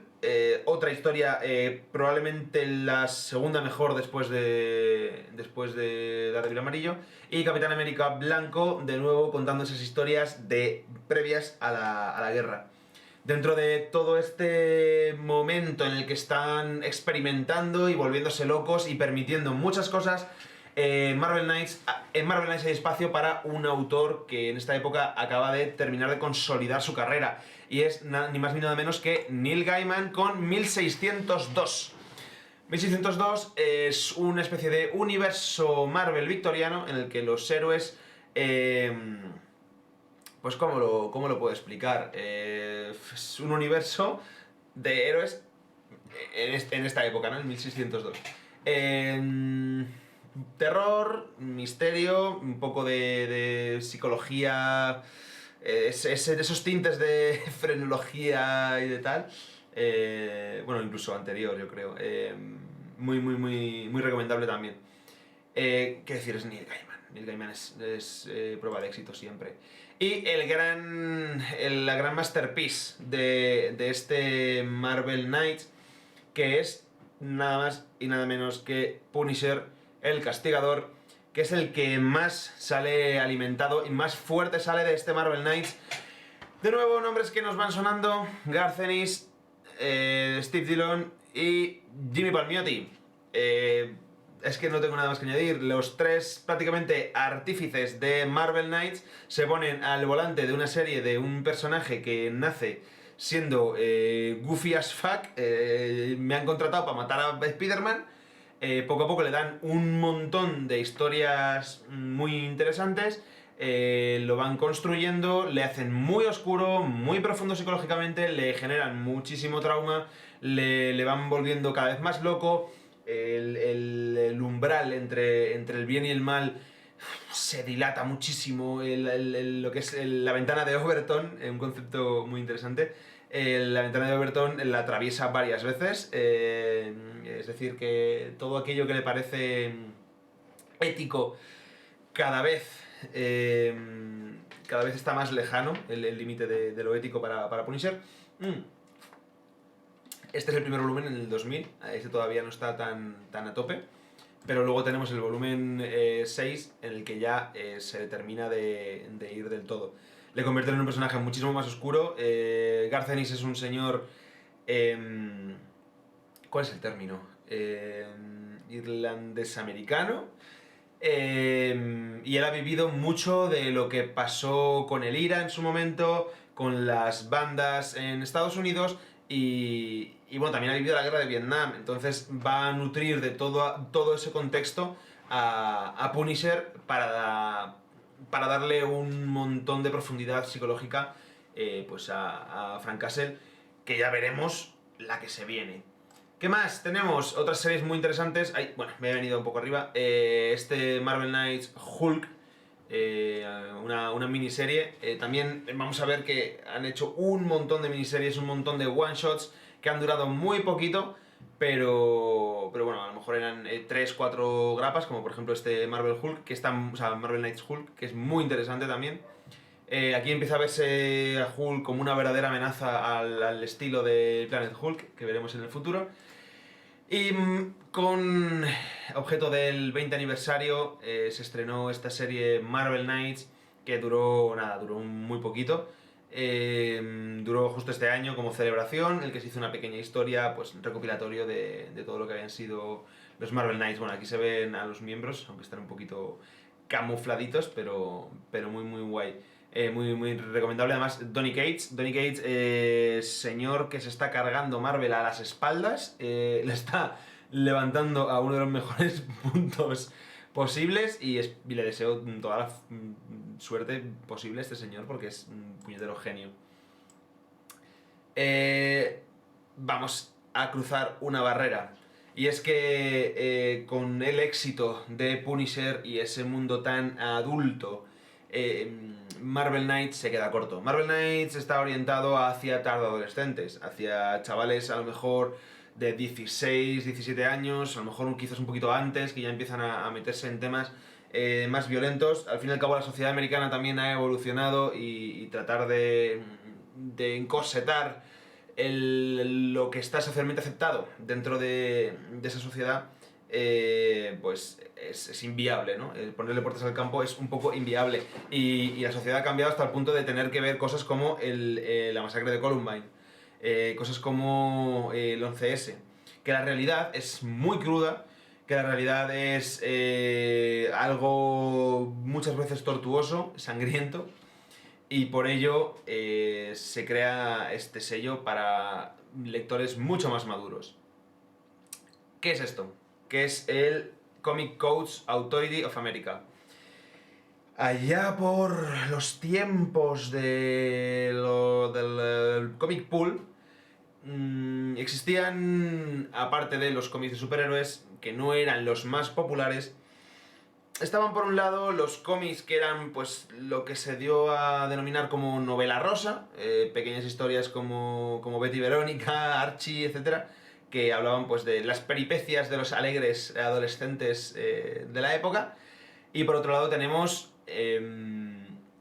otra historia probablemente la segunda mejor después de Daredevil amarillo. Y Capitán América blanco, de nuevo contando esas historias previas a la guerra. Dentro de todo este momento en el que están experimentando y volviéndose locos y permitiendo muchas cosas, en Marvel Knights hay espacio para un autor que en esta época acaba de terminar de consolidar su carrera, y es ni más ni nada menos que Neil Gaiman con 1602. 1602 es una especie de universo Marvel victoriano en el que los héroes... pues ¿cómo lo puedo explicar? Es un universo de héroes en esta época, ¿no? En 1602. terror, misterio, un poco de psicología, de esos tintes de frenología y de tal. Bueno, incluso anterior, yo creo. Muy recomendable también. ¿Qué decir? Es Neil Gaiman. Neil Gaiman es prueba de éxito siempre. Y la gran masterpiece de este Marvel Knights, que es nada más y nada menos que Punisher, el Castigador, que es el que más sale alimentado y más fuerte sale de este Marvel Knights. De nuevo, nombres que nos van sonando: Garth Ennis, Steve Dillon y Jimmy Palmiotti. Es que no tengo nada más que añadir. Los tres prácticamente artífices de Marvel Knights se ponen al volante de una serie de un personaje que nace siendo goofy as fuck. Me han contratado para matar a Spider-Man. Poco a poco le dan un montón de historias muy interesantes. Lo van construyendo, le hacen muy oscuro, muy profundo psicológicamente, le generan muchísimo trauma, le van volviendo cada vez más loco. El umbral entre el bien y el mal se dilata muchísimo. Lo que es la ventana de Overton, un concepto muy interesante. La ventana de Overton la atraviesa varias veces. Es decir, que todo aquello que le parece ético cada vez está más lejano, el límite de lo ético para Punisher. Este es el primer volumen en el 2000, este todavía no está tan a tope, pero luego tenemos el volumen 6, en el que ya se termina de ir del todo. Le convierten en un personaje muchísimo más oscuro. Garth Ennis es un señor... ¿cuál es el término? Irlandés-americano. Y él ha vivido mucho de lo que pasó con el IRA en su momento, con las bandas en Estados Unidos, y bueno, también ha vivido la guerra de Vietnam. Entonces va a nutrir de todo ese contexto a Punisher para darle un montón de profundidad psicológica pues a Frank Castle, que ya veremos la que se viene. ¿Qué más? Tenemos otras series muy interesantes. Bueno, me he venido un poco arriba. Este Marvel Knights Hulk, una miniserie. También vamos a ver que han hecho un montón de miniseries, un montón de one-shots que han durado muy poquito, pero bueno, a lo mejor eran 3-4 grapas, como por ejemplo este Marvel Hulk, Marvel Knights Hulk, que es muy interesante también. Aquí empieza a verse a Hulk como una verdadera amenaza al estilo de Planet Hulk, que veremos en el futuro. Y con objeto del 20 aniversario se estrenó esta serie Marvel Knights, que duró muy poquito. Duró justo este año como celebración, en el que se hizo una pequeña historia, pues recopilatorio de todo lo que habían sido los Marvel Knights. Bueno, aquí se ven a los miembros, aunque están un poquito camufladitos, pero muy guay. Muy recomendable. Además, Donny Cates, señor que se está cargando Marvel a las espaldas, le está levantando a uno de los mejores puntos posibles, y le deseo toda la suerte posible a este señor, porque es un puñetero genio. Vamos a cruzar una barrera, y es que con el éxito de Punisher y ese mundo tan adulto, Marvel Knights se queda corto. Marvel Knights está orientado hacia tardoadolescentes, hacia chavales a lo mejor de 16, 17 años, a lo mejor quizás un poquito antes, que ya empiezan a meterse en temas más violentos. Al fin y al cabo, la sociedad americana también ha evolucionado, y tratar de encorsetar lo que está socialmente aceptado dentro de esa sociedad, pues es inviable, ¿no? Ponerle puertas al campo es un poco inviable, y la sociedad ha cambiado hasta el punto de tener que ver cosas como la masacre de Columbine, cosas como el 11S, que la realidad es muy cruda, que la realidad es algo muchas veces tortuoso, sangriento, y por ello se crea este sello para lectores mucho más maduros. ¿Qué es esto? Que es el Comic Codes Authority of America. Allá por los tiempos del Comic Pool, existían, aparte de los cómics de superhéroes, que no eran los más populares, estaban por un lado los cómics que eran pues lo que se dio a denominar como novela rosa, pequeñas historias como Betty y Verónica, Archie, etcétera, que hablaban pues de las peripecias de los alegres adolescentes de la época. Y por otro lado tenemos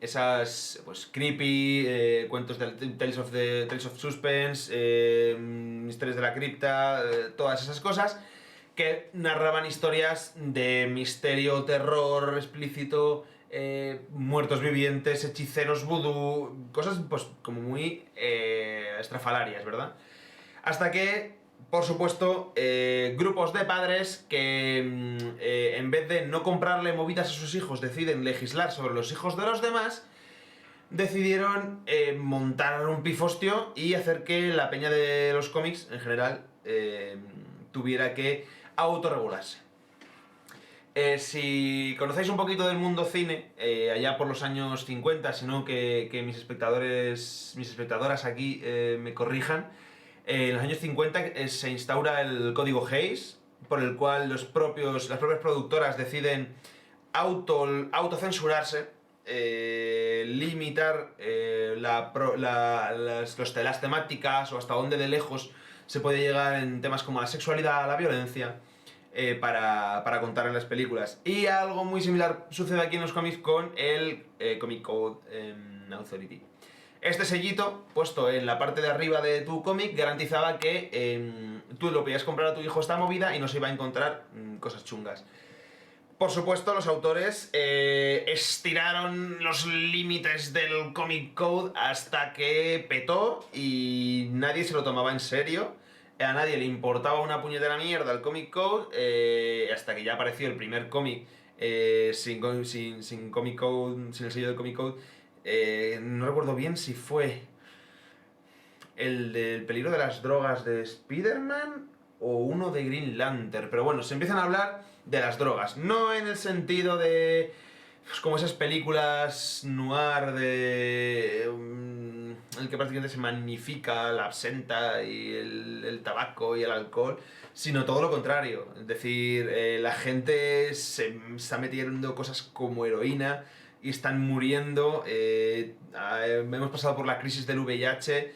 esas pues creepy cuentos de Tales of Suspense, Misterios de la Cripta, todas esas cosas que narraban historias de misterio, terror explícito, muertos vivientes, hechiceros vudú, cosas pues como muy estrafalarias, ¿verdad? Hasta que, por supuesto, grupos de padres que en vez de no comprarle movidas a sus hijos deciden legislar sobre los hijos de los demás, decidieron montar un pifostio y hacer que la peña de los cómics, en general, tuviera que autorregularse. Si conocéis un poquito del mundo cine, allá por los años 50, sino que mis espectadoras aquí me corrijan, en los años 50 se instaura el código Hays, por el cual las propias productoras deciden autocensurarse, limitar las temáticas o hasta dónde de lejos se puede llegar en temas como la sexualidad, la violencia, para contar en las películas. Y algo muy similar sucede aquí en los cómics con el Comic Code Authority. Este sellito, puesto en la parte de arriba de tu cómic, garantizaba que tú lo podías comprar a tu hijo esta movida y no se iba a encontrar cosas chungas. Por supuesto, los autores estiraron los límites del Comic Code hasta que petó y nadie se lo tomaba en serio. A nadie le importaba una puñetera mierda el Comic Code, hasta que ya apareció el primer cómic sin Comic Code, sin el sello del Comic Code. No recuerdo bien si fue el del peligro de las drogas de Spider-Man o uno de Green Lantern, pero bueno, se empiezan a hablar de las drogas, no en el sentido de pues, como esas películas noir de en el que prácticamente se magnifica la absenta y el tabaco y el alcohol, sino todo lo contrario. Es decir, la gente se está metiendo cosas como heroína y están muriendo. Hemos pasado por la crisis del VIH,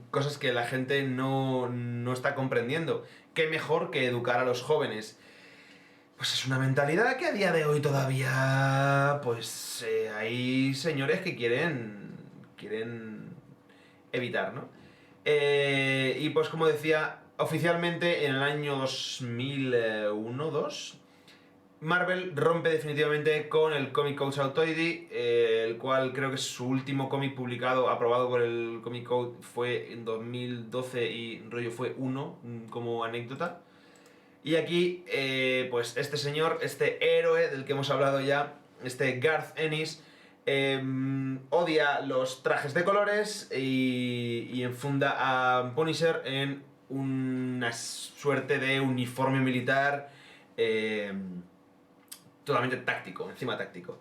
cosas que la gente no está comprendiendo. ¿Qué mejor que educar a los jóvenes? Pues es una mentalidad que a día de hoy todavía, pues hay señores que quieren evitar, ¿no? Y pues como decía, oficialmente en el año 2001-2, Marvel rompe definitivamente con el Comic Code Authority, el cual creo que su último cómic publicado, aprobado por el Comic Code, fue en 2012 y rollo fue 1, como anécdota. Y aquí, pues este señor, este héroe del que hemos hablado ya, este Garth Ennis, odia los trajes de colores y enfunda a Punisher en una suerte de uniforme militar totalmente táctico, encima táctico.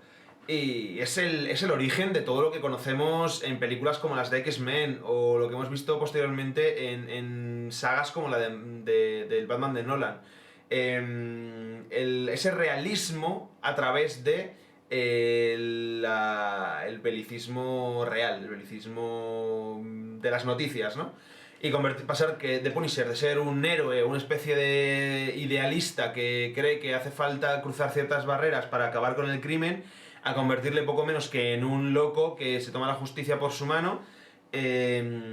Y es el origen de todo lo que conocemos en películas como las de X-Men o lo que hemos visto posteriormente en sagas como la del Batman de Nolan. Ese realismo a través de el belicismo real, el belicismo de las noticias, ¿no? Y pasar de Punisher, de ser un héroe, una especie de idealista que cree que hace falta cruzar ciertas barreras para acabar con el crimen, a convertirle poco menos que en un loco que se toma la justicia por su mano,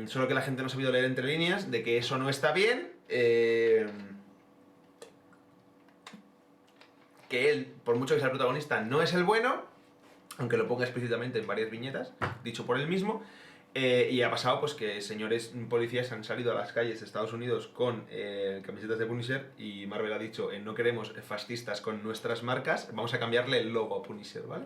solo que la gente no ha sabido leer entre líneas, de que eso no está bien, que él, por mucho que sea el protagonista, no es el bueno, aunque lo ponga explícitamente en varias viñetas, dicho por él mismo. Y ha pasado pues que señores policías han salido a las calles de Estados Unidos con camisetas de Punisher y Marvel ha dicho no queremos fascistas con nuestras marcas, vamos a cambiarle el logo a Punisher, ¿vale?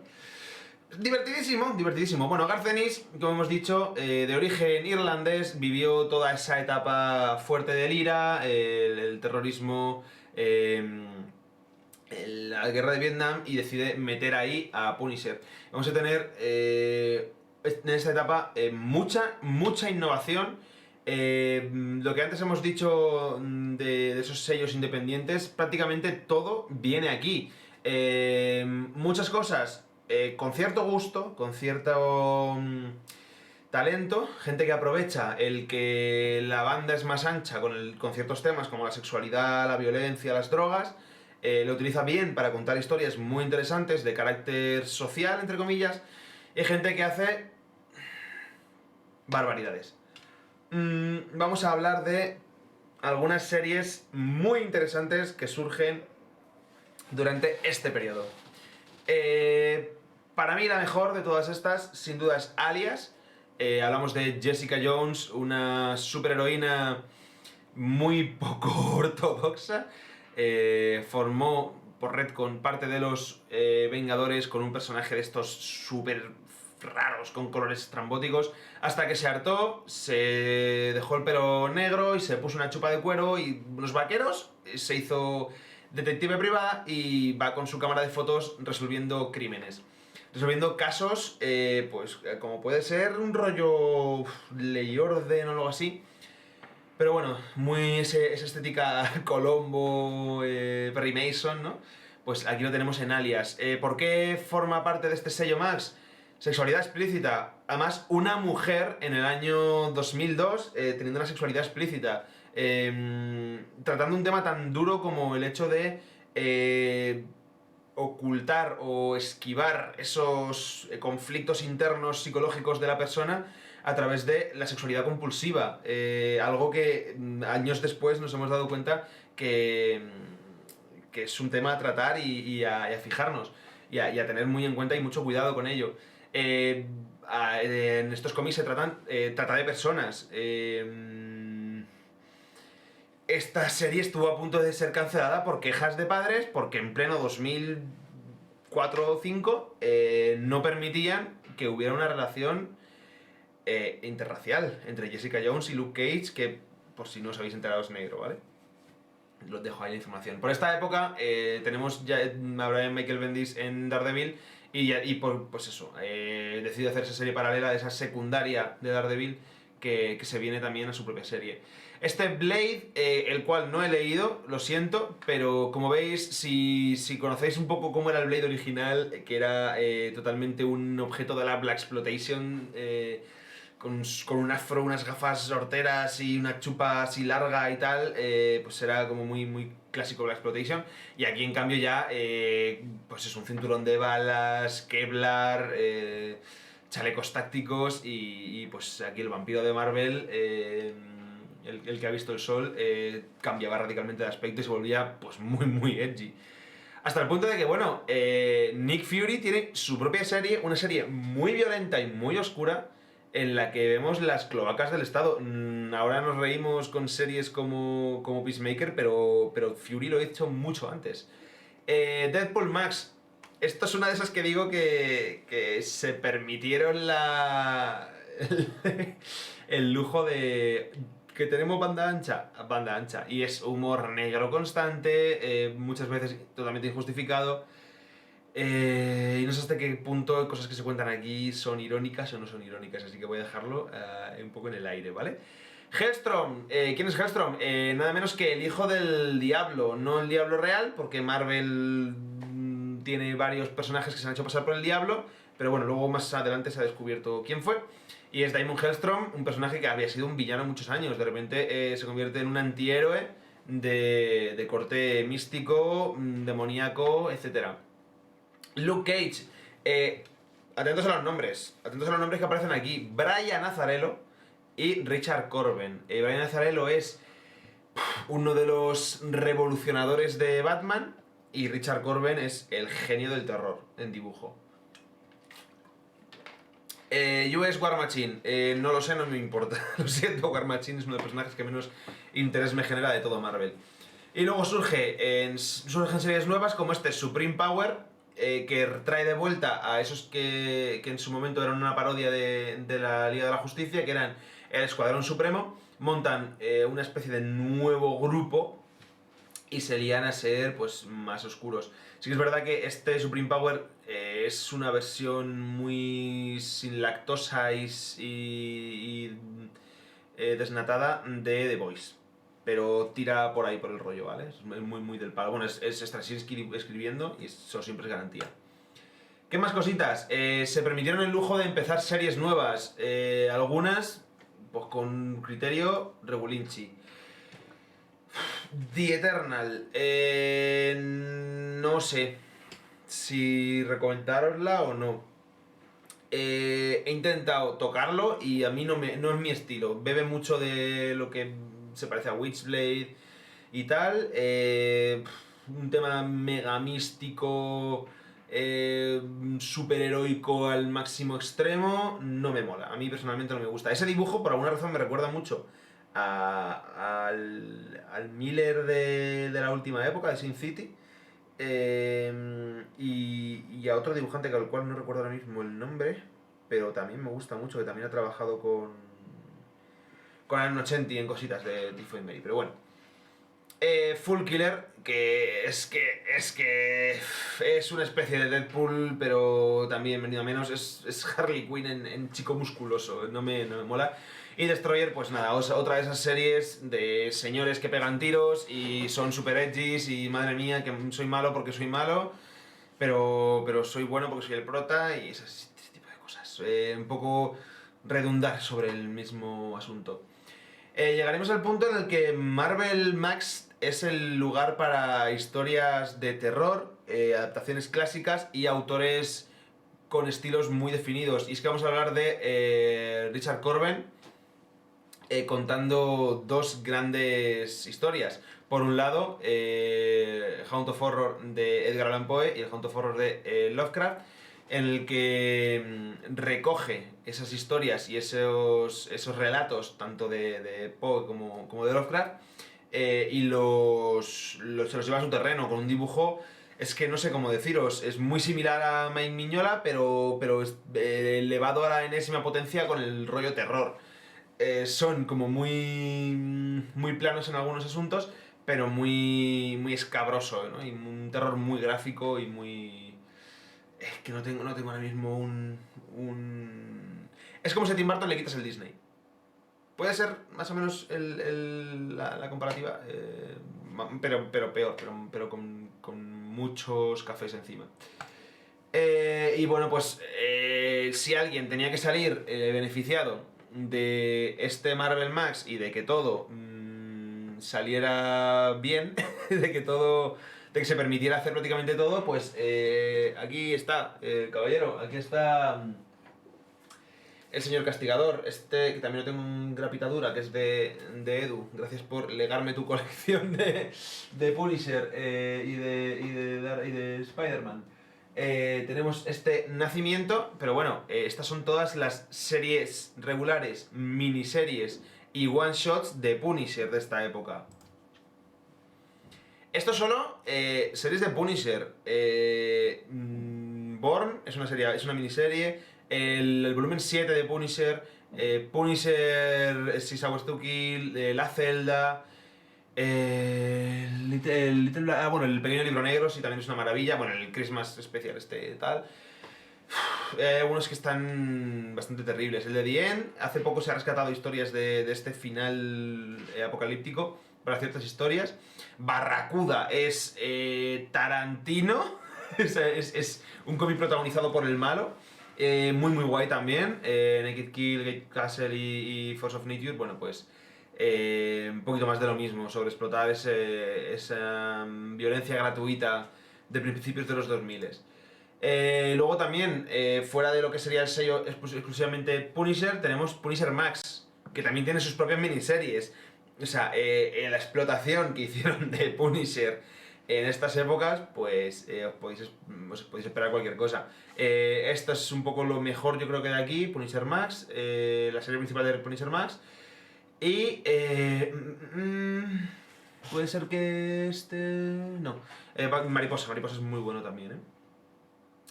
Divertidísimo, divertidísimo. Bueno, Garth Ennis, como hemos dicho, de origen irlandés, vivió toda esa etapa fuerte del IRA, el terrorismo, la guerra de Vietnam, y decide meter ahí a Punisher. Vamos a tener en esta etapa mucha innovación. Lo que antes hemos dicho de esos sellos independientes, prácticamente todo viene aquí. Muchas cosas con cierto gusto, con cierto talento, gente que aprovecha el que la banda es más ancha con ciertos temas como la sexualidad, la violencia, las drogas, lo utiliza bien para contar historias muy interesantes de carácter social, entre comillas, y gente que hace barbaridades. Vamos a hablar de algunas series muy interesantes que surgen durante este periodo. Para mí la mejor de todas estas, sin duda, es Alias. Hablamos de Jessica Jones, una superheroína muy poco ortodoxa. Formó por retcon parte de los Vengadores con un personaje de estos súper raros, con colores estrambóticos, hasta que se hartó, se dejó el pelo negro y se puso una chupa de cuero y unos vaqueros, se hizo detective privada y va con su cámara de fotos resolviendo crímenes. Resolviendo casos, pues como puede ser un rollo Ley y Orden o algo así. Pero bueno, muy esa estética Colombo, Perry Mason, ¿no? Pues aquí lo tenemos en Alias. ¿Por qué forma parte de este sello Max? Sexualidad explícita. Además, una mujer en el año 2002 teniendo una sexualidad explícita. Tratando un tema tan duro como el hecho de ocultar o esquivar esos conflictos internos psicológicos de la persona a través de la sexualidad compulsiva. Algo que años después nos hemos dado cuenta que es un tema a tratar y a fijarnos y a tener muy en cuenta y mucho cuidado con ello. En estos cómics se trata de personas. Esta serie estuvo a punto de ser cancelada por quejas de padres porque en pleno 2004 o 2005 no permitían que hubiera una relación interracial entre Jessica Jones y Luke Cage, que por si no os habéis enterado es negro, ¿vale? Los dejo ahí la información. Por esta época tenemos ya a Brian Michael Bendis en Daredevil y pues eso, decidió hacer esa serie paralela de esa secundaria de Daredevil que se viene también a su propia serie. Este Blade, el cual no he leído, lo siento, pero como veis, si conocéis un poco cómo era el Blade original, que era totalmente un objeto de la Blaxploitation, con un afro, unas gafas horteras y una chupa así larga y tal, pues era como muy, muy clásico Blaxploitation. Y aquí en cambio ya, pues es un cinturón de balas, Kevlar, chalecos tácticos y pues aquí el vampiro de Marvel, el que ha visto el sol, cambiaba radicalmente de aspecto y se volvía pues muy, muy edgy. Hasta el punto de que, bueno, Nick Fury tiene su propia serie, una serie muy violenta y muy oscura, en la que vemos las cloacas del Estado. Ahora nos reímos con series como Peacemaker, pero Fury lo he hecho mucho antes. Deadpool Max. Esto es una de esas que digo que se permitieron el lujo de... que tenemos banda ancha. Y es humor negro constante, muchas veces totalmente injustificado. Y no sé hasta qué punto cosas que se cuentan aquí son irónicas o no son irónicas, así que voy a dejarlo un poco en el aire, ¿vale? Hellstrom, ¿quién es Hellstrom? Nada menos que el hijo del diablo, no el diablo real, porque Marvel tiene varios personajes que se han hecho pasar por el diablo, pero bueno, luego más adelante se ha descubierto quién fue. Y es Daimon Hellstrom, un personaje que había sido un villano muchos años, de repente se convierte en un antihéroe de corte místico, demoníaco, etcétera. Luke Cage, atentos a los nombres que aparecen aquí. Brian Azzarello y Richard Corben. Brian Azzarello es uno de los revolucionadores de Batman y Richard Corben es el genio del terror en dibujo. US War Machine, no lo sé, no me importa. Lo siento, War Machine es uno de los personajes que menos interés me genera de todo Marvel. Y luego surgen series nuevas como este Supreme Power, que trae de vuelta a esos que en su momento eran una parodia de la Liga de la Justicia, que eran el Escuadrón Supremo. Montan una especie de nuevo grupo y se lían a ser pues más oscuros. Sí que es verdad que este Supreme Power es una versión muy sin lactosa y desnatada de The Voice. pero tira por ahí, por el rollo, ¿vale? Es muy del palo. Bueno, es Straczynski escribiendo y eso siempre es garantía. ¿Qué más cositas? Se permitieron el lujo de empezar series nuevas, algunas pues con criterio regulinchi. The Eternal, no sé si recomendárosla o no. He intentado tocarlo y a mí no es mi estilo. Bebe mucho de lo que se parece a Witchblade y tal. Un tema mega místico, superheroico al máximo extremo, no me mola. A mí personalmente no me gusta. Ese dibujo por alguna razón me recuerda mucho al Miller de la última época, de Sin City. Y a otro dibujante al cual no recuerdo ahora mismo el nombre, pero también me gusta mucho, que también ha trabajado con Aaron Ochenti en cositas de Typhoid Mary, pero bueno. Full Killer, que es una especie de Deadpool, pero también venido a menos, es Harley Quinn en chico musculoso, no me mola. Y Destroyer, pues nada, otra de esas series de señores que pegan tiros y son super edgys y madre mía, que soy malo porque soy malo, pero soy bueno porque soy el prota y ese tipo de cosas. Un poco redundar sobre el mismo asunto. Llegaremos al punto en el que Marvel Max es el lugar para historias de terror, adaptaciones clásicas y autores con estilos muy definidos. Y es que vamos a hablar de Richard Corben, contando dos grandes historias. Por un lado, Hound of Horror de Edgar Allan Poe y el Hound of Horror de Lovecraft, en el que recoge esas historias y esos relatos, tanto de Poe como de Lovecraft, y se los lleva a su terreno con un dibujo. Es que no sé cómo deciros, es muy similar a Mike Mignola, pero es elevado a la enésima potencia con el rollo terror. Son como muy planos en algunos asuntos, pero muy escabroso, ¿no? Y un terror muy gráfico y muy... Es que no tengo ahora mismo Es como si a Tim Burton le quitas el Disney. Puede ser más o menos la comparativa, pero peor, pero con muchos cafés encima. Y bueno, pues si alguien tenía que salir beneficiado de este Marvel Max y de que todo saliera bien, de que se permitiera hacer prácticamente todo, pues aquí está, caballero, aquí está el señor Castigador, que también lo tengo en grapitadura, que es de Edu. Gracias por legarme tu colección de Punisher y de Spider-Man. Tenemos este Nacimiento, pero bueno, estas son todas las series regulares, miniseries y one-shots de Punisher de esta época. Esto solo, series de Punisher. Born es una miniserie. El volumen 7 de Punisher. Punisher, Six Hours to Kill, La Celda. El Pequeño Libro Negro, sí, también es una maravilla. Bueno, el Christmas especial tal. Hay algunos que están bastante terribles. El de The End, hace poco se ha rescatado historias de este final apocalíptico para ciertas historias. Barracuda es Tarantino, es un cómic protagonizado por el malo. Muy guay también. Naked Kill, Gate Castle y Force of Nature, bueno, pues un poquito más de lo mismo, sobre explotar esa violencia gratuita de principios de los 2000. Luego también, fuera de lo que sería el sello exclusivamente Punisher, tenemos Punisher Max, que también tiene sus propias miniseries. O sea, la explotación que hicieron de Punisher en estas épocas, pues os podéis esperar cualquier cosa. Esto es un poco lo mejor, yo creo, que de aquí, Punisher Max, la serie principal de Punisher Max. Y puede ser que no. Mariposa es muy bueno también,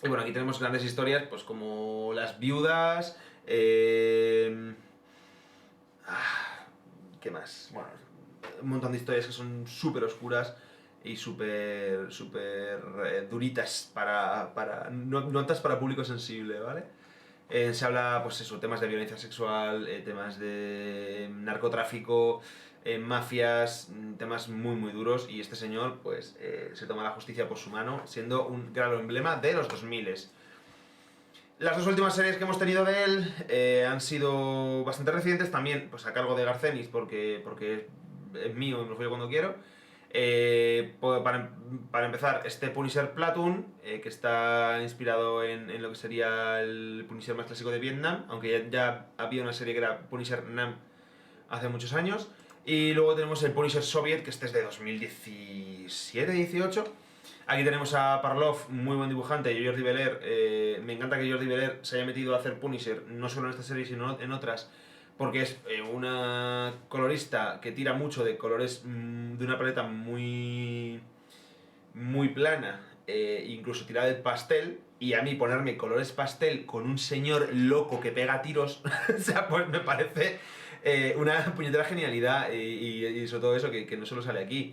Y bueno, aquí tenemos grandes historias, pues como Las Viudas. ¿Qué más? Bueno, un montón de historias que son súper oscuras y súper duritas no aptas para público sensible, ¿vale? Se habla, pues eso, temas de violencia sexual, temas de narcotráfico, mafias, temas muy muy duros, y este señor pues se toma la justicia por su mano, siendo un claro emblema de los 2000. Las dos últimas series que hemos tenido de él han sido bastante recientes, también pues a cargo de Garcenis, porque es mío y me lo follo cuando quiero. Para empezar, este Punisher Platoon, que está inspirado en lo que sería el Punisher más clásico de Vietnam, aunque ya había una serie que era Punisher Nam hace muchos años. Y luego tenemos el Punisher Soviet, que este es de 2017-18. Aquí tenemos a Parlov, muy buen dibujante, y Jordi Belair. Me encanta que Jordi Belair se haya metido a hacer Punisher, no solo en esta serie, sino en otras, porque es una colorista que tira mucho de colores de una paleta muy plana, incluso tirada de pastel, y a mí ponerme colores pastel con un señor loco que pega tiros, o sea, pues me parece una puñetera genialidad, y sobre todo eso, que no solo sale aquí.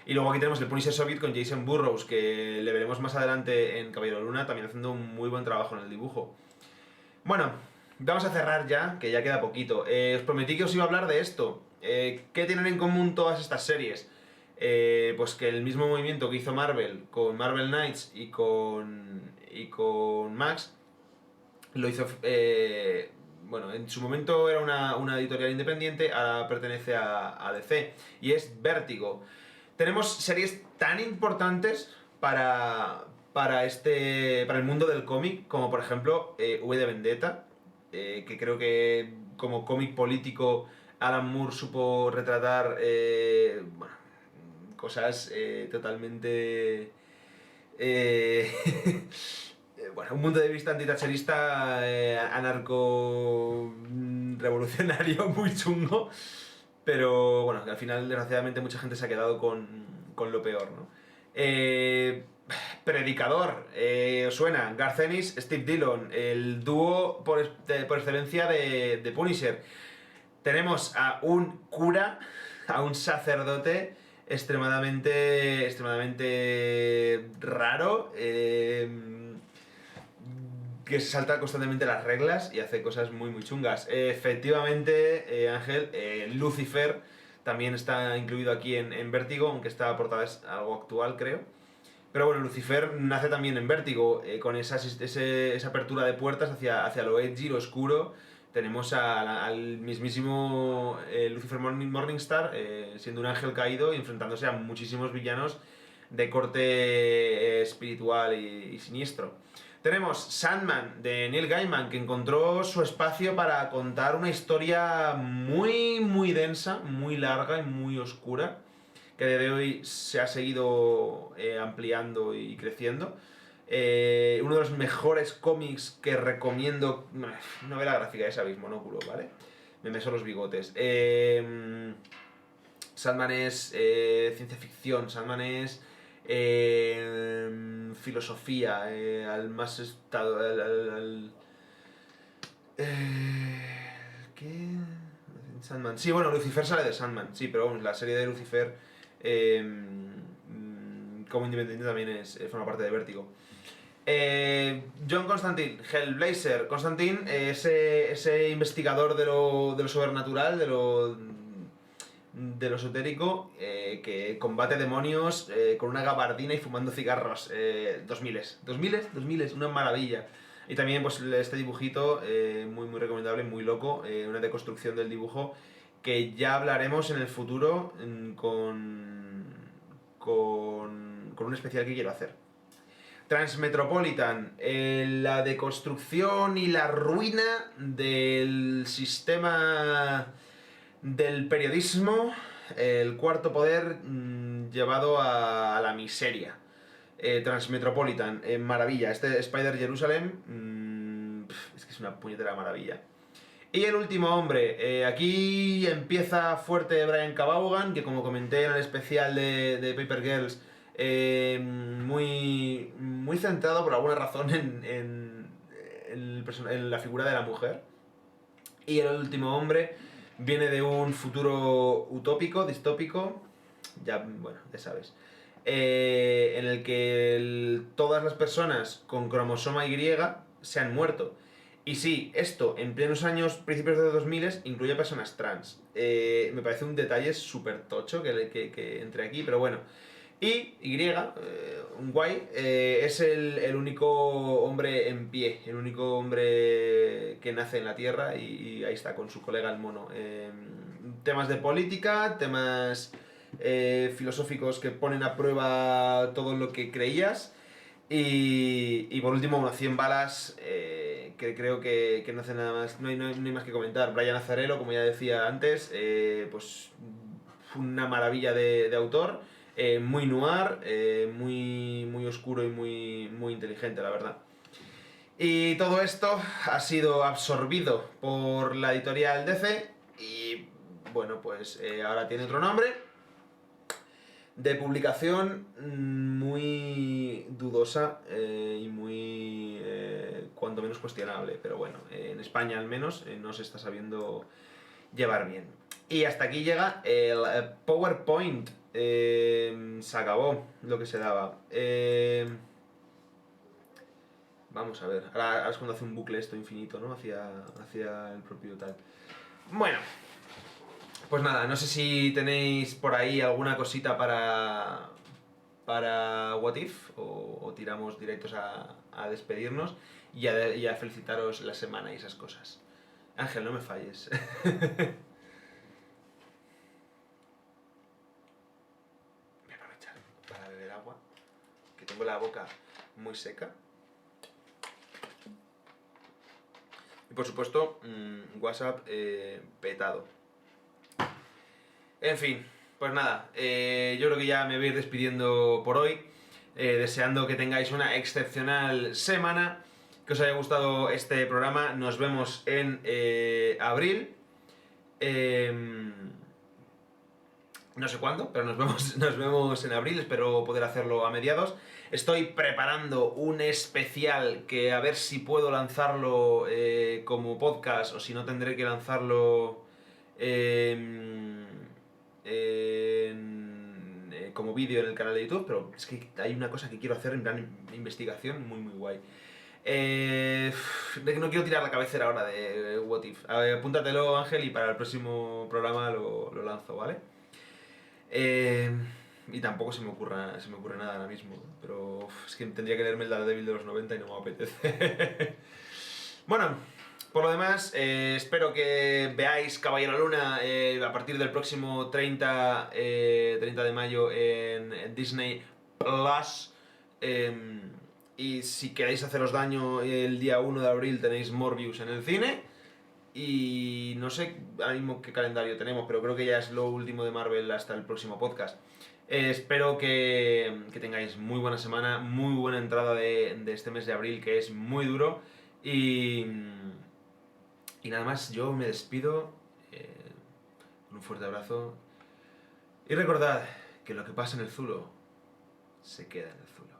Y luego aquí tenemos el Punisher Soviet con Jason Burrows, que le veremos más adelante en Caballero Luna, también haciendo un muy buen trabajo en el dibujo. Bueno, vamos a cerrar ya, que ya queda poquito. Os prometí que os iba a hablar de esto. ¿Qué tienen en común todas estas series? Pues que el mismo movimiento que hizo Marvel con Marvel Knights y con Max, lo hizo... bueno, en su momento era una editorial independiente, ahora pertenece a DC, y es Vértigo. Tenemos series tan importantes para el mundo del cómic, como por ejemplo V de Vendetta, que creo que como cómic político Alan Moore supo retratar bueno, cosas totalmente... bueno, un punto de vista antitacherista, anarco revolucionario muy chungo, pero bueno, al final desgraciadamente mucha gente se ha quedado con lo peor, ¿no? Predicador, ¿os suena? Garth Ennis, Steve Dillon, el dúo por excelencia de Punisher. Tenemos a un cura, a un sacerdote extremadamente raro, que se salta constantemente las reglas y hace cosas muy muy chungas. Efectivamente, Ángel, Lucifer también está incluido aquí en Vértigo, aunque esta portada es algo actual, creo. Pero bueno, Lucifer nace también en Vértigo, con esa apertura de puertas hacia lo edgy, lo oscuro. Tenemos al mismísimo Lucifer Morningstar, siendo un ángel caído y enfrentándose a muchísimos villanos de corte espiritual y siniestro. Tenemos Sandman, de Neil Gaiman, que encontró su espacio para contar una historia muy muy densa, muy larga y muy oscura, que desde hoy se ha seguido ampliando y creciendo. Uno de los mejores cómics que recomiendo, novela gráfica, ya sabéis, Monóculo, ¿vale? Me meso los bigotes. Sandman es ciencia ficción, Sandman es filosofía, al más estado... ¿qué? Sandman. Sí, bueno, Lucifer sale de Sandman, sí, pero vamos, la serie de Lucifer como independiente también forma parte de Vértigo. John Constantine, Hellblazer. Constantine, ese investigador de lo sobrenatural, de lo esotérico, que combate demonios con una gabardina y fumando cigarros. 2000, una maravilla. Y también pues este dibujito, muy muy recomendable, muy loco, una deconstrucción del dibujo que ya hablaremos en el futuro con un especial que quiero hacer. Transmetropolitan, la deconstrucción y la ruina del sistema del periodismo, el cuarto poder llevado a la miseria. Transmetropolitan, maravilla. Este Spider Jerusalem, es que es una puñetera maravilla. Y el último hombre, aquí empieza fuerte Brian K. Vaughan, que como comenté en el especial de Paper Girls, muy, muy centrado por alguna razón en la figura de la mujer. Y el último hombre viene de un futuro utópico, distópico, ya, bueno, ya sabes, en el que todas las personas con cromosoma Y se han muerto. Y sí, esto en plenos años, principios de 2000 incluye personas trans. Me parece un detalle súper tocho que entre aquí, pero bueno. Y un guay, es el único hombre en pie, el único hombre que nace en la Tierra y ahí está, con su colega el mono. Temas de política, temas filosóficos que ponen a prueba todo lo que creías. Y por último, bueno, 100 balas, que creo que no hace nada más, no hay más que comentar. Brian Azzarello, como ya decía antes, pues una maravilla de autor, muy noir, muy oscuro y muy inteligente, la verdad. Y todo esto ha sido absorbido por la editorial DC y bueno, pues ahora tiene otro nombre, de publicación muy dudosa y muy cuanto menos cuestionable, pero bueno, en España al menos no se está sabiendo llevar bien. Y hasta aquí llega el PowerPoint. Se acabó lo que se daba. Vamos a ver, ahora es cuando hace un bucle esto infinito, ¿no? Hacia el propio tal. Bueno, pues nada, no sé si tenéis por ahí alguna cosita para What If o tiramos directos a despedirnos y a felicitaros la semana y esas cosas. Ángel, no me falles. Voy a aprovechar para beber agua, que tengo la boca muy seca. Y por supuesto, WhatsApp petado. En fin, pues nada, yo creo que ya me voy a ir despidiendo por hoy, deseando que tengáis una excepcional semana, que os haya gustado este programa. Nos vemos en abril, no sé cuándo, pero nos vemos en abril, espero poder hacerlo a mediados. Estoy preparando un especial que a ver si puedo lanzarlo como podcast o si no tendré que lanzarlo como vídeo en el canal de YouTube, pero es que hay una cosa que quiero hacer en plan investigación muy guay. No quiero tirar la cabecera ahora de What If. A ver, apúntatelo, Ángel, y para el próximo programa lo lanzo, ¿vale? Y tampoco se me ocurre nada ahora mismo, pero es que tendría que leerme el Daredevil de los 90 y no me apetece. Bueno, por lo demás, espero que veáis Caballero Luna a partir del próximo 30 de mayo en Disney Plus. Y si queréis haceros daño, el día 1 de abril tenéis Morbius en el cine. Y no sé ahora mismo qué calendario tenemos, pero creo que ya es lo último de Marvel hasta el próximo podcast. Espero que tengáis muy buena semana, muy buena entrada de este mes de abril, que es muy duro. Y nada más, yo me despido con un fuerte abrazo. Y recordad que lo que pasa en el Zulo se queda en el Zulo.